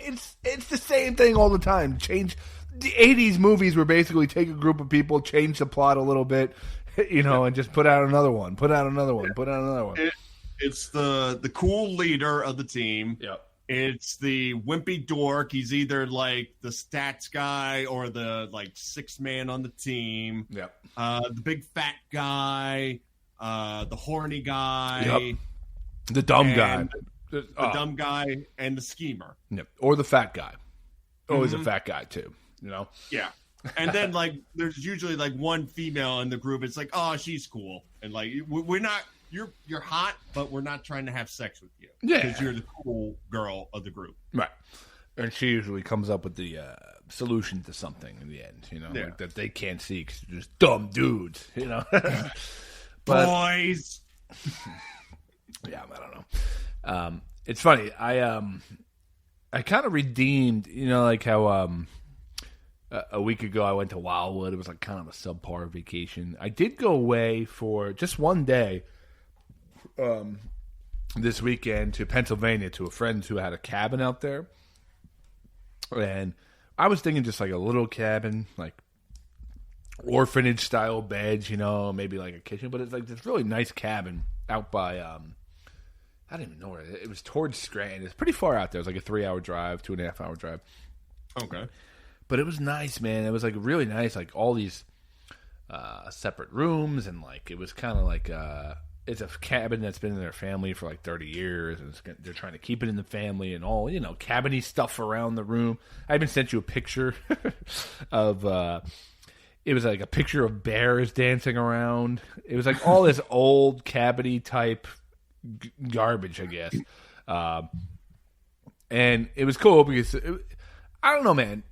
Speaker 6: It's the same thing all the time. Change the '80s movies were basically take a group of people, change the plot a little bit, and just put out another one, put out another one, put out another one.
Speaker 7: It's the cool leader of the team.
Speaker 6: Yep.
Speaker 7: It's the wimpy dork. He's either like the stats guy or the like sixth man on the team.
Speaker 6: Yep.
Speaker 7: The big fat guy, the horny guy.
Speaker 6: Yep. The dumb guy.
Speaker 7: The dumb guy and the schemer.
Speaker 6: Yep. Or the fat guy. Always a fat guy too.
Speaker 7: Yeah. And then like there's usually like one female in the group. It's like, oh, she's cool, and like we're not. You're hot, but we're not trying to have sex with you.
Speaker 6: Yeah,
Speaker 7: because you're the cool girl of the group,
Speaker 6: right? And she usually comes up with the solution to something in the end, like that they can't see because they're just dumb dudes, But,
Speaker 7: boys.
Speaker 6: Yeah, I don't know. It's funny. I kind of redeemed, like how a week ago I went to Wildwood. It was like kind of a subpar vacation. I did go away for just one day. This weekend to Pennsylvania to a friend who had a cabin out there, and I was thinking just like a little cabin, like orphanage style beds, maybe like a kitchen, but it's like this really nice cabin out by I don't even know where it was, towards Scranton. It's pretty far out there. It was like a 3-hour drive, 2.5-hour drive.
Speaker 7: Okay,
Speaker 6: but it was nice, man. It was like really nice, like all these separate rooms, and like it was kind of like it's a cabin that's been in their family for like 30 years, and they're trying to keep it in the family and all, cabiny stuff around the room. I even sent you a picture of, it was like a picture of bears dancing around. It was like all this old cabiny type garbage, I guess. And it was cool because, I don't know, man.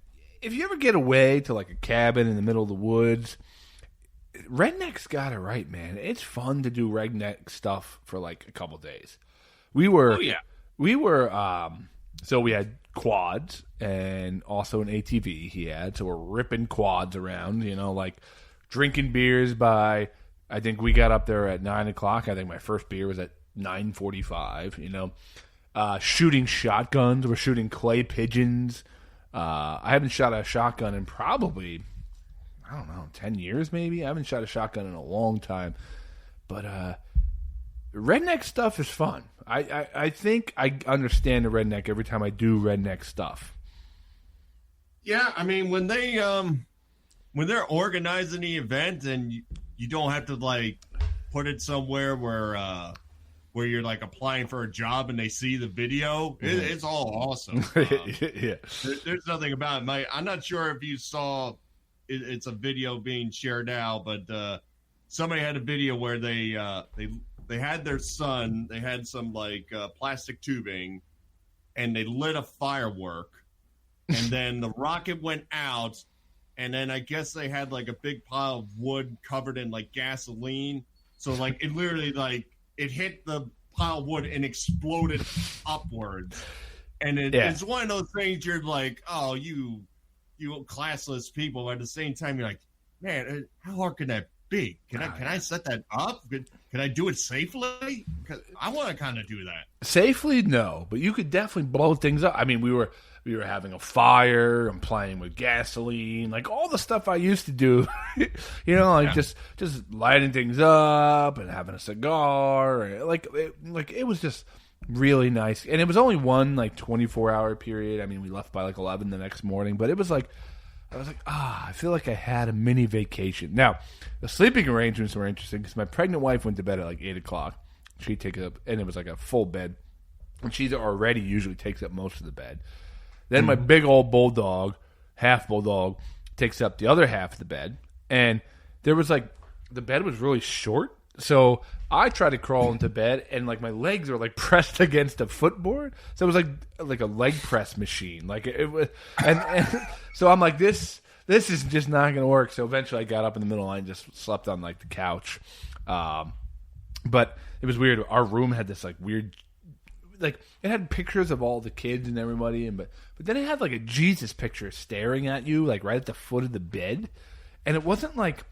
Speaker 6: If you ever get away to like a cabin in the middle of the woods, rednecks got it right, man. It's fun to do redneck stuff for like a couple days. We were, so we had quads and also an ATV he had. So we're ripping quads around, like drinking beers by, I think we got up there at 9 o'clock. I think my first beer was at 9:45, shooting shotguns. We're shooting clay pigeons. I haven't shot a shotgun in probably, I don't know, 10 years maybe? I haven't shot a shotgun in a long time. But redneck stuff is fun. I think I understand the redneck every time I do redneck stuff.
Speaker 7: Yeah, I mean, when they're organizing the event and you don't have to, like, put it somewhere where you're, like, applying for a job and they see the video, it's all awesome.
Speaker 6: Yeah.
Speaker 7: There's nothing about it. I'm not sure if you saw... It's a video being shared now, but somebody had a video where they had their son. They had some like plastic tubing, and they lit a firework, and then the rocket went out, and then I guess they had like a big pile of wood covered in like gasoline. So like it literally like it hit the pile of wood and exploded upwards, and it's one of those things you're like, oh, you classless people. At the same time, you're like, man, how hard can that be? Can I set that up? Can I do it safely? Because I want to kind of do that. Safely,
Speaker 6: no, but you could definitely blow things up. I mean, we were having a fire and playing with gasoline, like all the stuff I used to do. Just lighting things up and having a cigar. It was just really nice, and it was only one like 24-hour period. I mean, we left by like 11 the next morning, but it was like I was like, I feel like I had a mini vacation. Now, the sleeping arrangements were interesting because my pregnant wife went to bed at like 8 o'clock. She'd take up, and it was like a full bed, and she already usually takes up most of the bed. Then my big old bulldog, half bulldog, takes up the other half of the bed, and there was like the bed was really short. So I tried to crawl into bed, and like my legs were like pressed against a footboard. So it was like a leg press machine. Like it was, and so I'm like, this is just not going to work. So eventually I got up in the middle and I just slept on like the couch. But it was weird. Our room had this like weird, like it had pictures of all the kids and everybody, but then it had like a Jesus picture staring at you, like right at the foot of the bed, and it wasn't like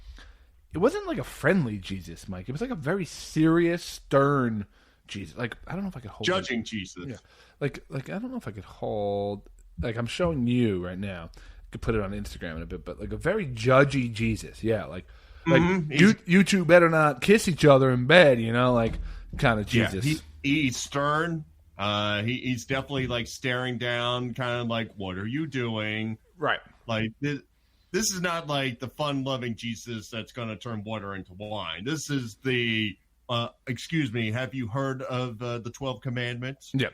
Speaker 6: a friendly Jesus, Mike. It was like a very serious, stern Jesus. Like I don't know if I could hold
Speaker 7: judging Jesus.
Speaker 6: Yeah, like I don't know if I could hold. Like I'm showing you right now. I could put it on Instagram in a bit, but like a very judgy Jesus. Yeah, like you two better not kiss each other in bed. You know, like kind of Jesus.
Speaker 7: Yeah, he's stern. He's definitely like staring down, kind of like, "What are you doing?"
Speaker 6: Right.
Speaker 7: Like this is not like the fun-loving Jesus that's going to turn water into wine. This is the excuse me. Have you heard of the 12 Commandments?
Speaker 6: Yeah,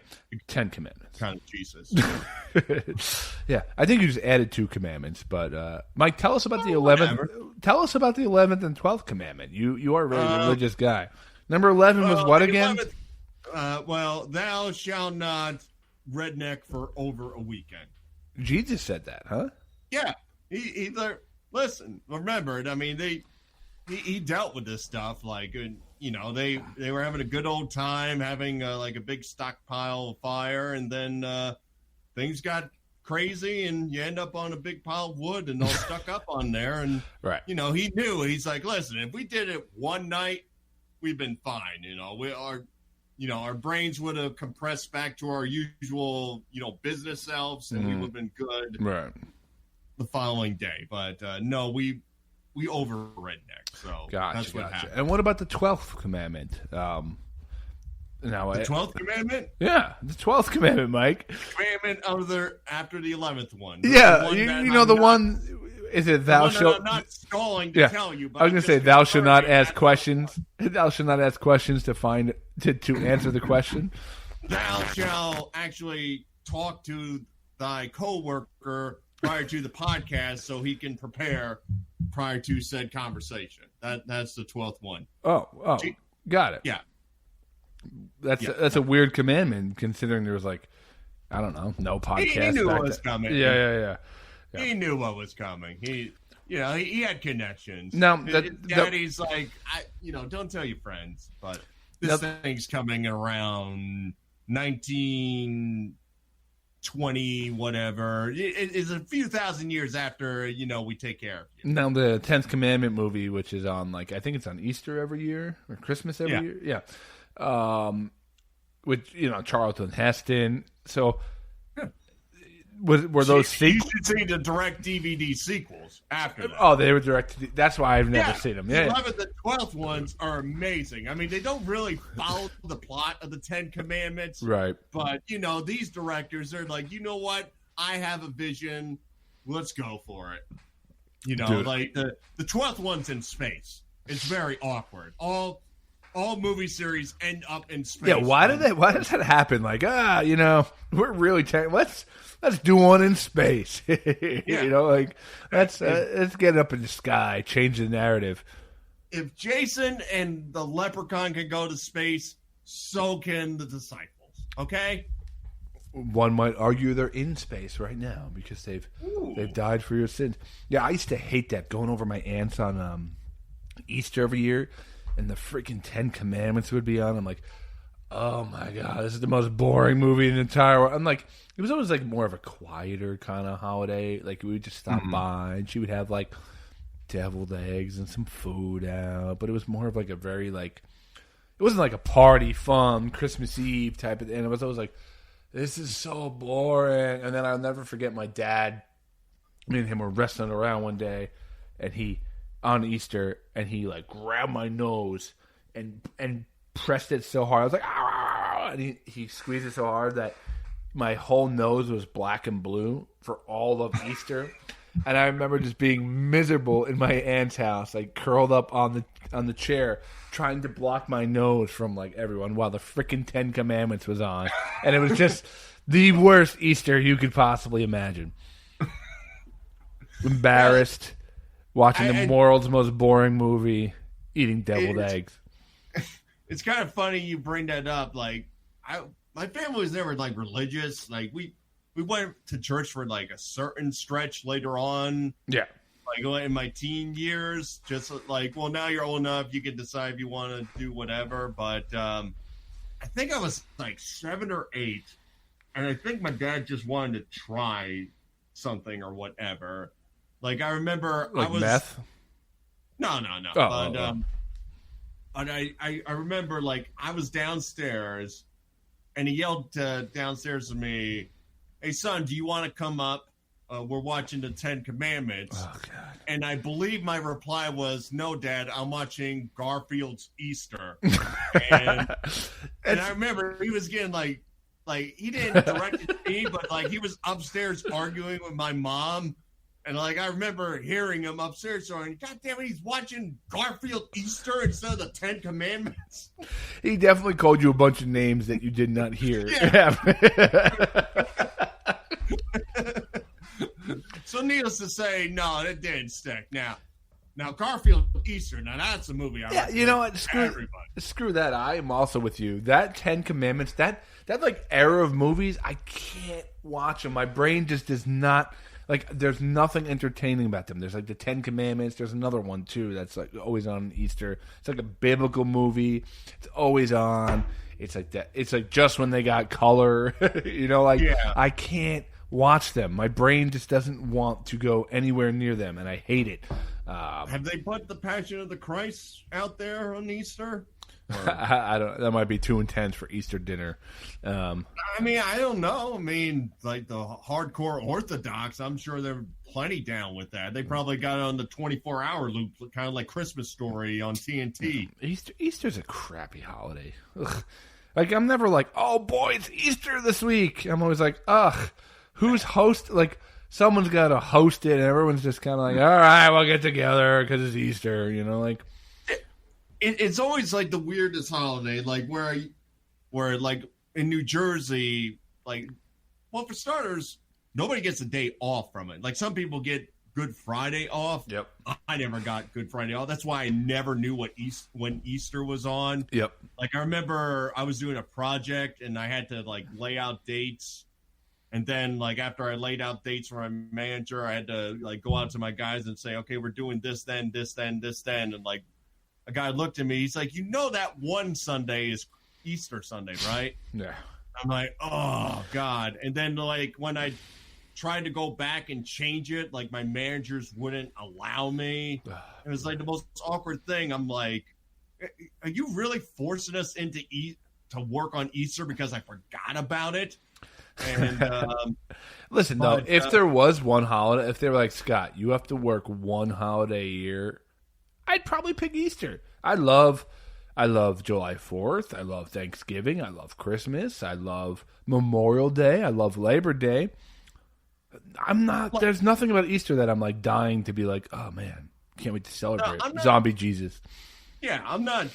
Speaker 6: 10 Commandments.
Speaker 7: Kind of Jesus.
Speaker 6: Yeah, I think you just added 2 commandments. But Mike, tell us about the 11th.
Speaker 7: Whatever.
Speaker 6: Tell us about the 11th and 12th commandment. You are a really religious guy. Number 11 was what again?
Speaker 7: 11th, thou shalt not redneck for over a weekend.
Speaker 6: Jesus said that, huh?
Speaker 7: Yeah, he listen. Remember, I mean, he dealt with this stuff like, you know, they were having a good old time, having like a big stockpile of fire, and then things got crazy, and you end up on a big pile of wood and all stuck up on there. And
Speaker 6: right,
Speaker 7: you know, he knew. He's like, listen, if we did it one night, we've been fine. You know, our brains would have compressed back to our usual, you know, business selves, and we would have been good
Speaker 6: right
Speaker 7: the following day. But no, we over redneck. So that's what happened.
Speaker 6: And what about the 12th commandment? Now,
Speaker 7: the 12th commandment?
Speaker 6: Yeah, the 12th commandment, Mike.
Speaker 7: Commandment after the 11th one.
Speaker 6: Yeah, you know the one. Is it thou shalt?
Speaker 7: I'm not stalling to tell you. But
Speaker 6: I was going to say thou shalt not ask questions. Thou shalt not ask questions to answer the question.
Speaker 7: Thou shalt actually talk to thy coworker prior to the podcast so he can prepare prior to said conversation. That's the 12th one.
Speaker 6: Oh, got it.
Speaker 7: Yeah.
Speaker 6: That's a weird commandment considering there was like, I don't know, no podcast.
Speaker 7: He knew what was coming.
Speaker 6: Yeah.
Speaker 7: He knew what was coming. He had connections.
Speaker 6: Now,
Speaker 7: Daddy's like, don't tell your friends, but this thing's coming around 1920, whatever. It's a few thousand years after, we take care of you.
Speaker 6: Now, the 10th Commandment movie, which is on, I think it's on Easter every year or Christmas every year. Yeah. With, Charlton Heston. So... Were those sequels?
Speaker 7: You should see the direct DVD sequels after that.
Speaker 6: Oh, they were direct. That's why I've never seen them. Yeah,
Speaker 7: the 11th and 12th ones are amazing. I mean, they don't really follow the plot of the 10 Commandments.
Speaker 6: Right.
Speaker 7: But, these directors are like, you know what? I have a vision. Let's go for it. Dude. Like the 12th one's in space. It's very awkward. All movie series end up in space.
Speaker 6: Yeah, why does that happen? Like, we're really let's do one in space. Let's get up in the sky, change the narrative.
Speaker 7: If Jason and the leprechaun can go to space, so can the disciples. Okay?
Speaker 6: One might argue they're in space right now because they've died for your sins. Yeah, I used to hate that, going over my aunts on Easter every year, and the freaking 10 Commandments would be on. I'm like, oh my God, this is the most boring movie in the entire world. I'm like, it was always more of a quieter kind of holiday. Like, we would just stop by, and she would have deviled eggs and some food out. But it was more of a very it wasn't like a party, fun Christmas Eve type of thing. And it was always like, this is so boring. And then I'll never forget my dad. Me and him were wrestling around one day, and he on Easter, and he grabbed my nose and pressed it so hard. I was like, ah! And he squeezed it so hard that my whole nose was black and blue for all of Easter. And I remember just being miserable in my aunt's house, curled up on the chair, trying to block my nose from everyone while the freaking 10 Commandments was on. And it was just the worst Easter you could possibly imagine. Embarrassed, watching the world's most boring movie, eating deviled eggs.
Speaker 7: It's kind of funny you bring that up. My family was never we went to church for a certain stretch later on.
Speaker 6: Yeah.
Speaker 7: like in my teen years, just like, well, now you're old enough, you can decide if you want to do whatever. But I think I was like 7 or 8, and I think my dad just wanted to try something or whatever. Like I remember,
Speaker 6: Like
Speaker 7: I was
Speaker 6: meth.
Speaker 7: no.
Speaker 6: Oh,
Speaker 7: But I remember like I was downstairs, and he yelled downstairs to me, "Hey son, do you want to come up? We're watching the 10 Commandments."
Speaker 6: Oh God.
Speaker 7: And I believe my reply was, "No, Dad, I'm watching Garfield's Easter." And I remember he was getting like he didn't direct it to me, but like he was upstairs arguing with my mom. And like I remember hearing him upstairs going, "God damn it, he's watching Garfield Easter instead of the 10 Commandments."
Speaker 6: He definitely called you a bunch of names that you did not hear.
Speaker 7: So needless to say, no, it didn't stick. Now Garfield Easter, now that's a movie I
Speaker 6: Yeah, you know what?
Speaker 7: everybody.
Speaker 6: Screw that. I am also with you. That 10 Commandments, that like era of movies, I can't watch them. My brain just does not. Like, there's nothing entertaining about them. There's like the 10 Commandments. There's another one too that's like always on Easter. It's like a biblical movie. It's always on. It's like that. It's like just when they got color. I can't watch them. My brain just doesn't want to go anywhere near them, and I hate it.
Speaker 7: Have they put the Passion of the Christ out there on Easter?
Speaker 6: I don't. That might be too intense for Easter dinner.
Speaker 7: I mean, I don't know. I mean, like the hardcore Orthodox, I'm sure they're plenty down with that. They probably got it on the 24-hour loop, kind of like Christmas Story on TNT.
Speaker 6: Easter's a crappy holiday. Ugh. Like, I'm never like, oh boy, it's Easter this week. I'm always like, ugh, who's host? Like, someone's got to host it, and everyone's just kind of like, all right, we'll get together because it's Easter. Like.
Speaker 7: It's always like the weirdest holiday, like where like in New Jersey, like, well, for starters, nobody gets a day off from it. Like some people get Good Friday off.
Speaker 6: Yep.
Speaker 7: I never got Good Friday off. That's why I never knew when Easter was on.
Speaker 6: Yep.
Speaker 7: Like I remember I was doing a project and I had to like lay out dates. And then like after I laid out dates for my manager, I had to like go out to my guys and say, okay, we're doing this then. And like, a guy looked at me. He's like, that one Sunday is Easter Sunday, right?
Speaker 6: Yeah.
Speaker 7: I'm like, oh, God. And then, like, when I tried to go back and change it, like, my managers wouldn't allow me. It was, like, the most awkward thing. I'm like, are you really forcing us to work on Easter because I forgot about it? And
Speaker 6: listen, though, if there was one holiday, if they were like, Scott, you have to work one holiday a year, I'd probably pick Easter. I love July 4th. I love Thanksgiving. I love Christmas. I love Memorial Day. I love Labor Day. There's nothing about Easter that I'm like dying to be like, oh man, can't wait to celebrate. Zombie Jesus.
Speaker 7: Yeah, I'm not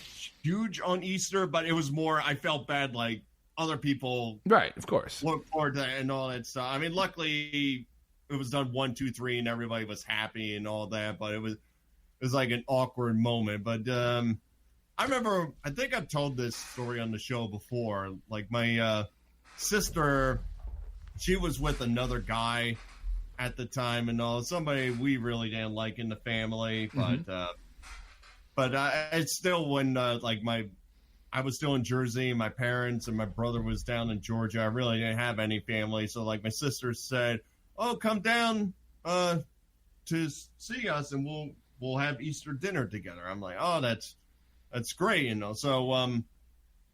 Speaker 7: huge on Easter, but it was more, I felt bad like other people.
Speaker 6: Right, of course.
Speaker 7: Look forward to and all that stuff. I mean, luckily it was done 1, 2, 3 and everybody was happy and all that, but it was like an awkward moment. But I remember, I think I've told this story on the show before. Like my sister, she was with another guy at the time and all. Somebody we really didn't like in the family. But it's still when I was still in Jersey and my parents and my brother was down in Georgia. I really didn't have any family. So like my sister said, oh, come down to see us and we'll have Easter dinner together. I'm like, oh, that's great, So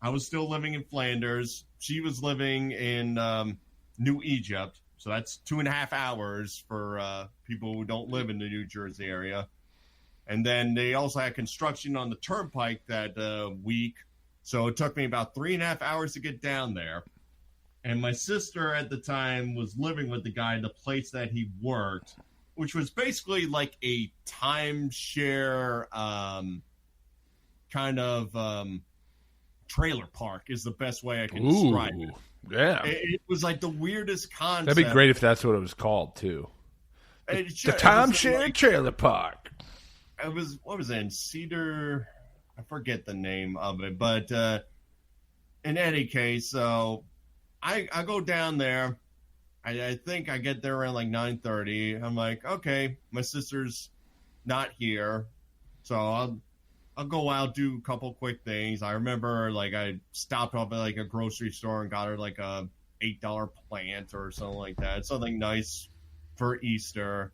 Speaker 7: I was still living in Flanders. She was living in New Egypt. So that's 2.5 hours for people who don't live in the New Jersey area. And then they also had construction on the turnpike that week. So it took me about 3.5 hours to get down there. And my sister at the time was living with the guy in the place that he worked, which was basically like a timeshare kind of trailer park is the best way I can describe it.
Speaker 6: Yeah.
Speaker 7: It was like the weirdest concept.
Speaker 6: That'd be great if that's what it was called, too. The timeshare trailer park.
Speaker 7: It was, what was it, in Cedar? I forget the name of it. But in any case, so I go down there. I think I get there around like 9:30. I'm like, okay, my sister's not here. So I'll go out, do a couple quick things. I remember, like, I stopped off at, like, a grocery store and got her, like, a $8 plant or something like that. Something nice for Easter.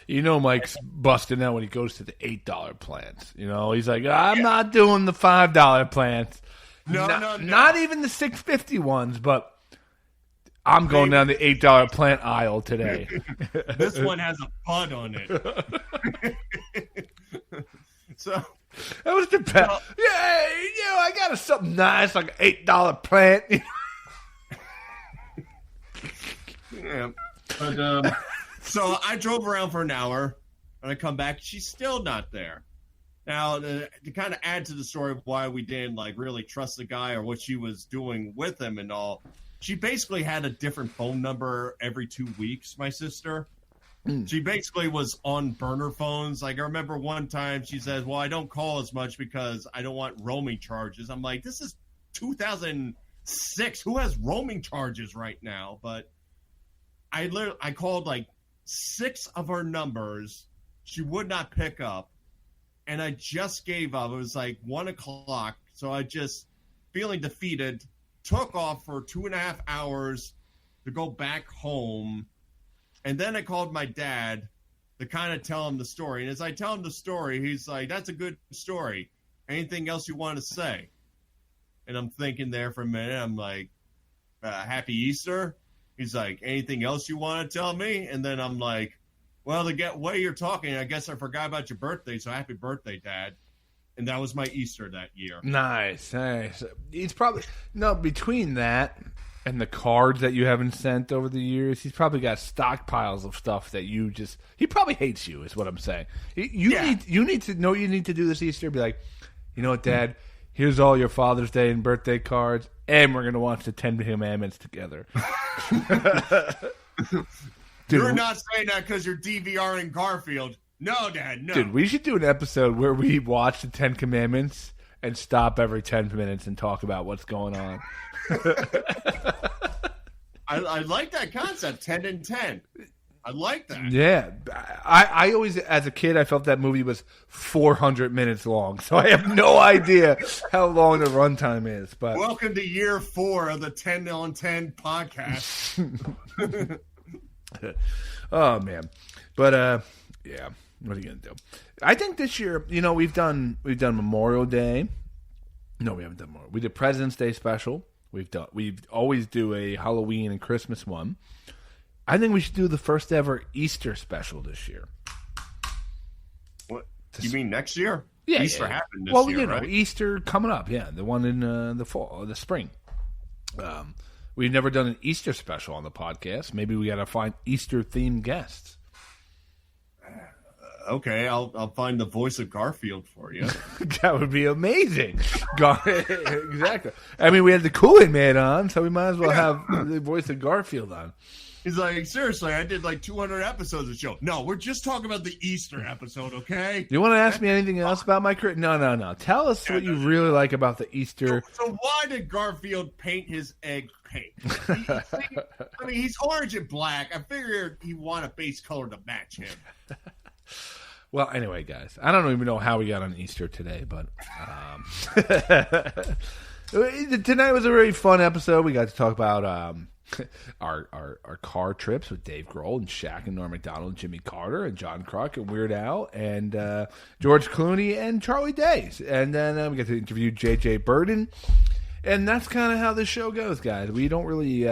Speaker 6: You know, Mike's busting out when he goes to the $8 plants. You know, he's like, I'm not doing the $5 plants.
Speaker 7: No.
Speaker 6: Not even the $6.50 ones, but I'm going down the $8 plant aisle today.
Speaker 7: This one has a bud on it. So
Speaker 6: that was the best. I got something nice like an $8 plant.
Speaker 7: Yeah, but so I drove around for an hour, and I come back. She's still not there. Now, to kind of add to the story of why we didn't like really trust the guy or what she was doing with him and all, she basically had a different phone number every 2 weeks. My sister. She basically was on burner phones. Like, I remember one time she says, well, I don't call as much because I don't want roaming charges. I'm like, this is 2006. Who has roaming charges right now? But I called like 6 of her numbers. She would not pick up. And I just gave up. It was like 1 o'clock. So I just, feeling defeated, took off for 2.5 hours to go back home. And then I called my dad to kind of tell him the story. And as I tell him the story, he's like, that's a good story. Anything else you want to say? And I'm thinking there for a minute. I'm like, Happy Easter? He's like, anything else you want to tell me? And then I'm like, well, to get way you're talking, I guess I forgot about your birthday. So happy birthday, Dad. And that was my Easter that year.
Speaker 6: Nice. He's probably, between that and the cards that you haven't sent over the years, he's probably got stockpiles of stuff that he probably hates you, is what I'm saying. You need to know you need to do this Easter. Be like, you know what, Dad? Here's all your Father's Day and birthday cards, and we're going to watch the 10 Commandments together. Dude,
Speaker 7: you're not saying that because you're DVRing Garfield. No, Dad, no.
Speaker 6: Dude, we should do an episode where we watch the 10 Commandments and stop every 10 minutes and talk about what's going on.
Speaker 7: I like that concept, 10 and 10. I like that.
Speaker 6: Yeah. I always, as a kid, I felt that movie was 400 minutes long, so I have no idea how long the runtime is. But
Speaker 7: welcome to year 4 of the 10 on 10 podcast.
Speaker 6: Oh, man. But, yeah, what are you going to do? I think this year, we've done Memorial Day. No, we haven't done more. We did President's Day special. We always do a Halloween and Christmas one. I think we should do the first ever Easter special this year.
Speaker 7: What? You mean next year?
Speaker 6: Yeah,
Speaker 7: Easter happened this year, right?
Speaker 6: Easter coming up. Yeah, the one in the fall, the spring. We've never done an Easter special on the podcast. Maybe we got to find Easter themed guests.
Speaker 7: Okay, I'll find the voice of Garfield for you.
Speaker 6: That would be amazing. Exactly. I mean, we had the Kool-Aid Man on, so we might as well have the voice of Garfield on.
Speaker 7: He's like, seriously, I did like 200 episodes of the show. No, we're just talking about the Easter episode, okay?
Speaker 6: You want to ask me anything else about my career? No. Tell us what you really like about the Easter.
Speaker 7: So why did Garfield paint his egg pink? I mean, he's orange and black. I figured he want a base color to match him.
Speaker 6: Well, anyway, guys, I don't even know how we got on Easter today, but tonight was a very fun episode. We got to talk about our car trips with Dave Grohl and Shaq and Norm Macdonald and Jimmy Carter and John Kruk and Weird Al and George Clooney and Charlie Day. And then we got to interview J.J. Birden. And that's kind of how this show goes, guys. We don't really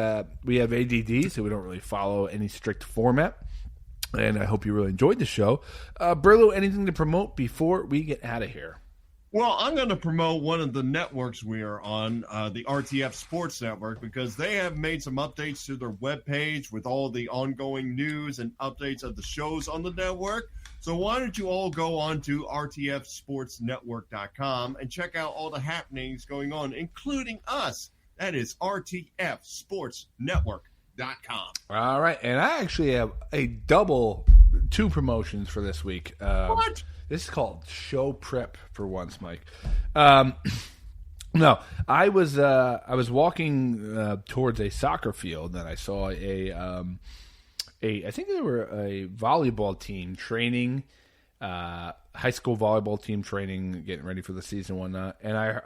Speaker 6: we have ADD, so we don't really follow any strict format. And I hope you really enjoyed the show. Burlo, anything to promote before we get out of here?
Speaker 7: Well, I'm going to promote one of the networks we are on, the RTF Sports Network, because they have made some updates to their webpage with all the ongoing news and updates of the shows on the network. So why don't you all go on to rtfsportsnetwork.com and check out all the happenings going on, including us. That is rtfsportsnetwork.com.
Speaker 6: All right, and I actually have two promotions for this week.
Speaker 7: What?
Speaker 6: This is called show prep for once, Mike. No, I was walking towards a soccer field and I saw I think they were a volleyball team training high school volleyball team training, getting ready for the season and whatnot. And I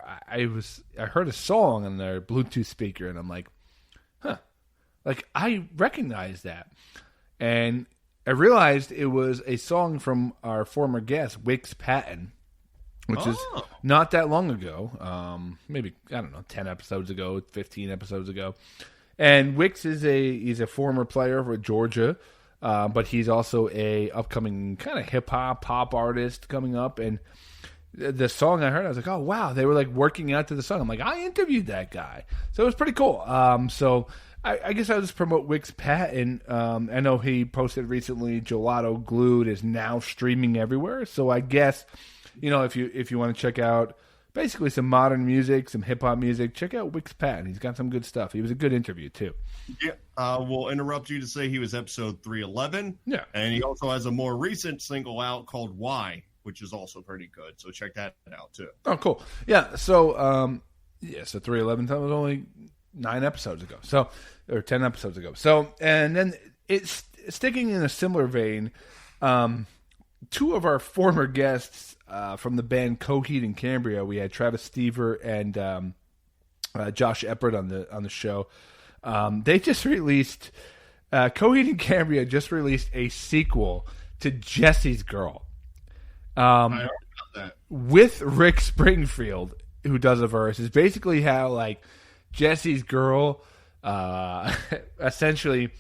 Speaker 6: heard a song on their Bluetooth speaker, and I'm like, huh, like I recognize that. And I realized it was a song from our former guest, Wix Patton, which is not that long ago. Maybe, I don't know, 10 episodes ago, 15 episodes ago. And Wix he's a former player for Georgia, but he's also a upcoming kind of hip-hop, pop artist coming up. And the song I heard, I was like, oh, wow. They were like working out to the song. I'm like, I interviewed that guy. So it was pretty cool. So I guess I'll just promote Wix Patton. I know he posted recently, Gelato Glued is now streaming everywhere. So I guess, if you want to check out basically some modern music, some hip-hop music, check out Wix Patton. He's got some good stuff. He was a good interview, too.
Speaker 7: Yeah, we'll interrupt you to say he was episode 311. Yeah. And he also has a more recent single out called Why, which is also pretty good. So check that out, too.
Speaker 6: Oh, cool. Yeah, so, so 311 that was only 9 episodes ago. Or 10 episodes ago. So, and then it's sticking in a similar vein. 2 of our former guests from the band Coheed and Cambria, we had Travis Stever and Josh Eppert on the show. They just released Coheed and Cambria just released a sequel to Jesse's Girl.
Speaker 7: I heard about that.
Speaker 6: With Rick Springfield, who does a verse. Is basically how like Jesse's Girl essentially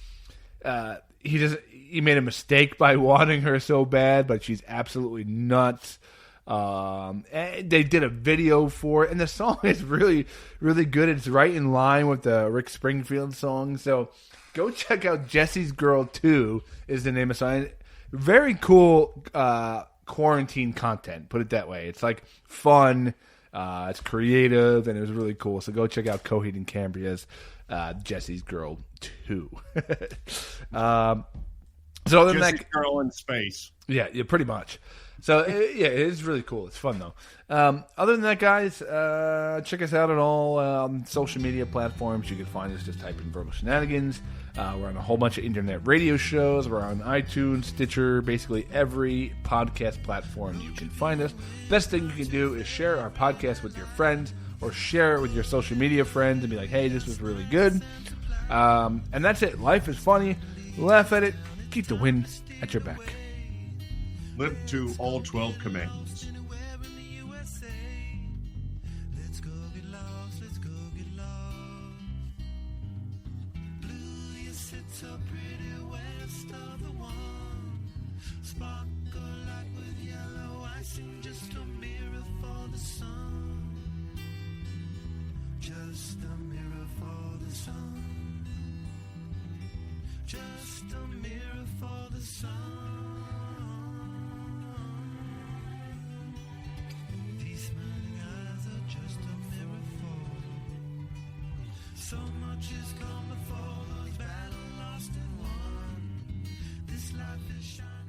Speaker 6: he made a mistake by wanting her so bad, but she's absolutely nuts. And they did a video for it, and the song is really, really good. It's right in line with the Rick Springfield song. So go check out Jesse's Girl 2 is the name of the song. Very cool quarantine content, put it that way. It's like fun, it's creative, and it was really cool. So go check out Coheed and Cambria's Jesse's Girl 2. So other than
Speaker 7: Jesse's
Speaker 6: that,
Speaker 7: Girl in space.
Speaker 6: Yeah, pretty much. So it is really cool. It's fun though. Other than that, guys, check us out on all social media platforms. You can find us, just type in Verbal Shenanigans. We're on a whole bunch of internet radio shows. We're on iTunes, Stitcher, basically every podcast platform you can find us. Best thing you can do is share our podcast with your friends, or share it with your social media friends and be like, hey, this was really good. And that's it. Life is funny. Laugh at it. Keep the wind at your back.
Speaker 7: Live to all 12 commandments.
Speaker 8: Just a mirror for the sun. These smiling eyes are just a mirror for. So much has come before, those battles lost and won. This life is shining.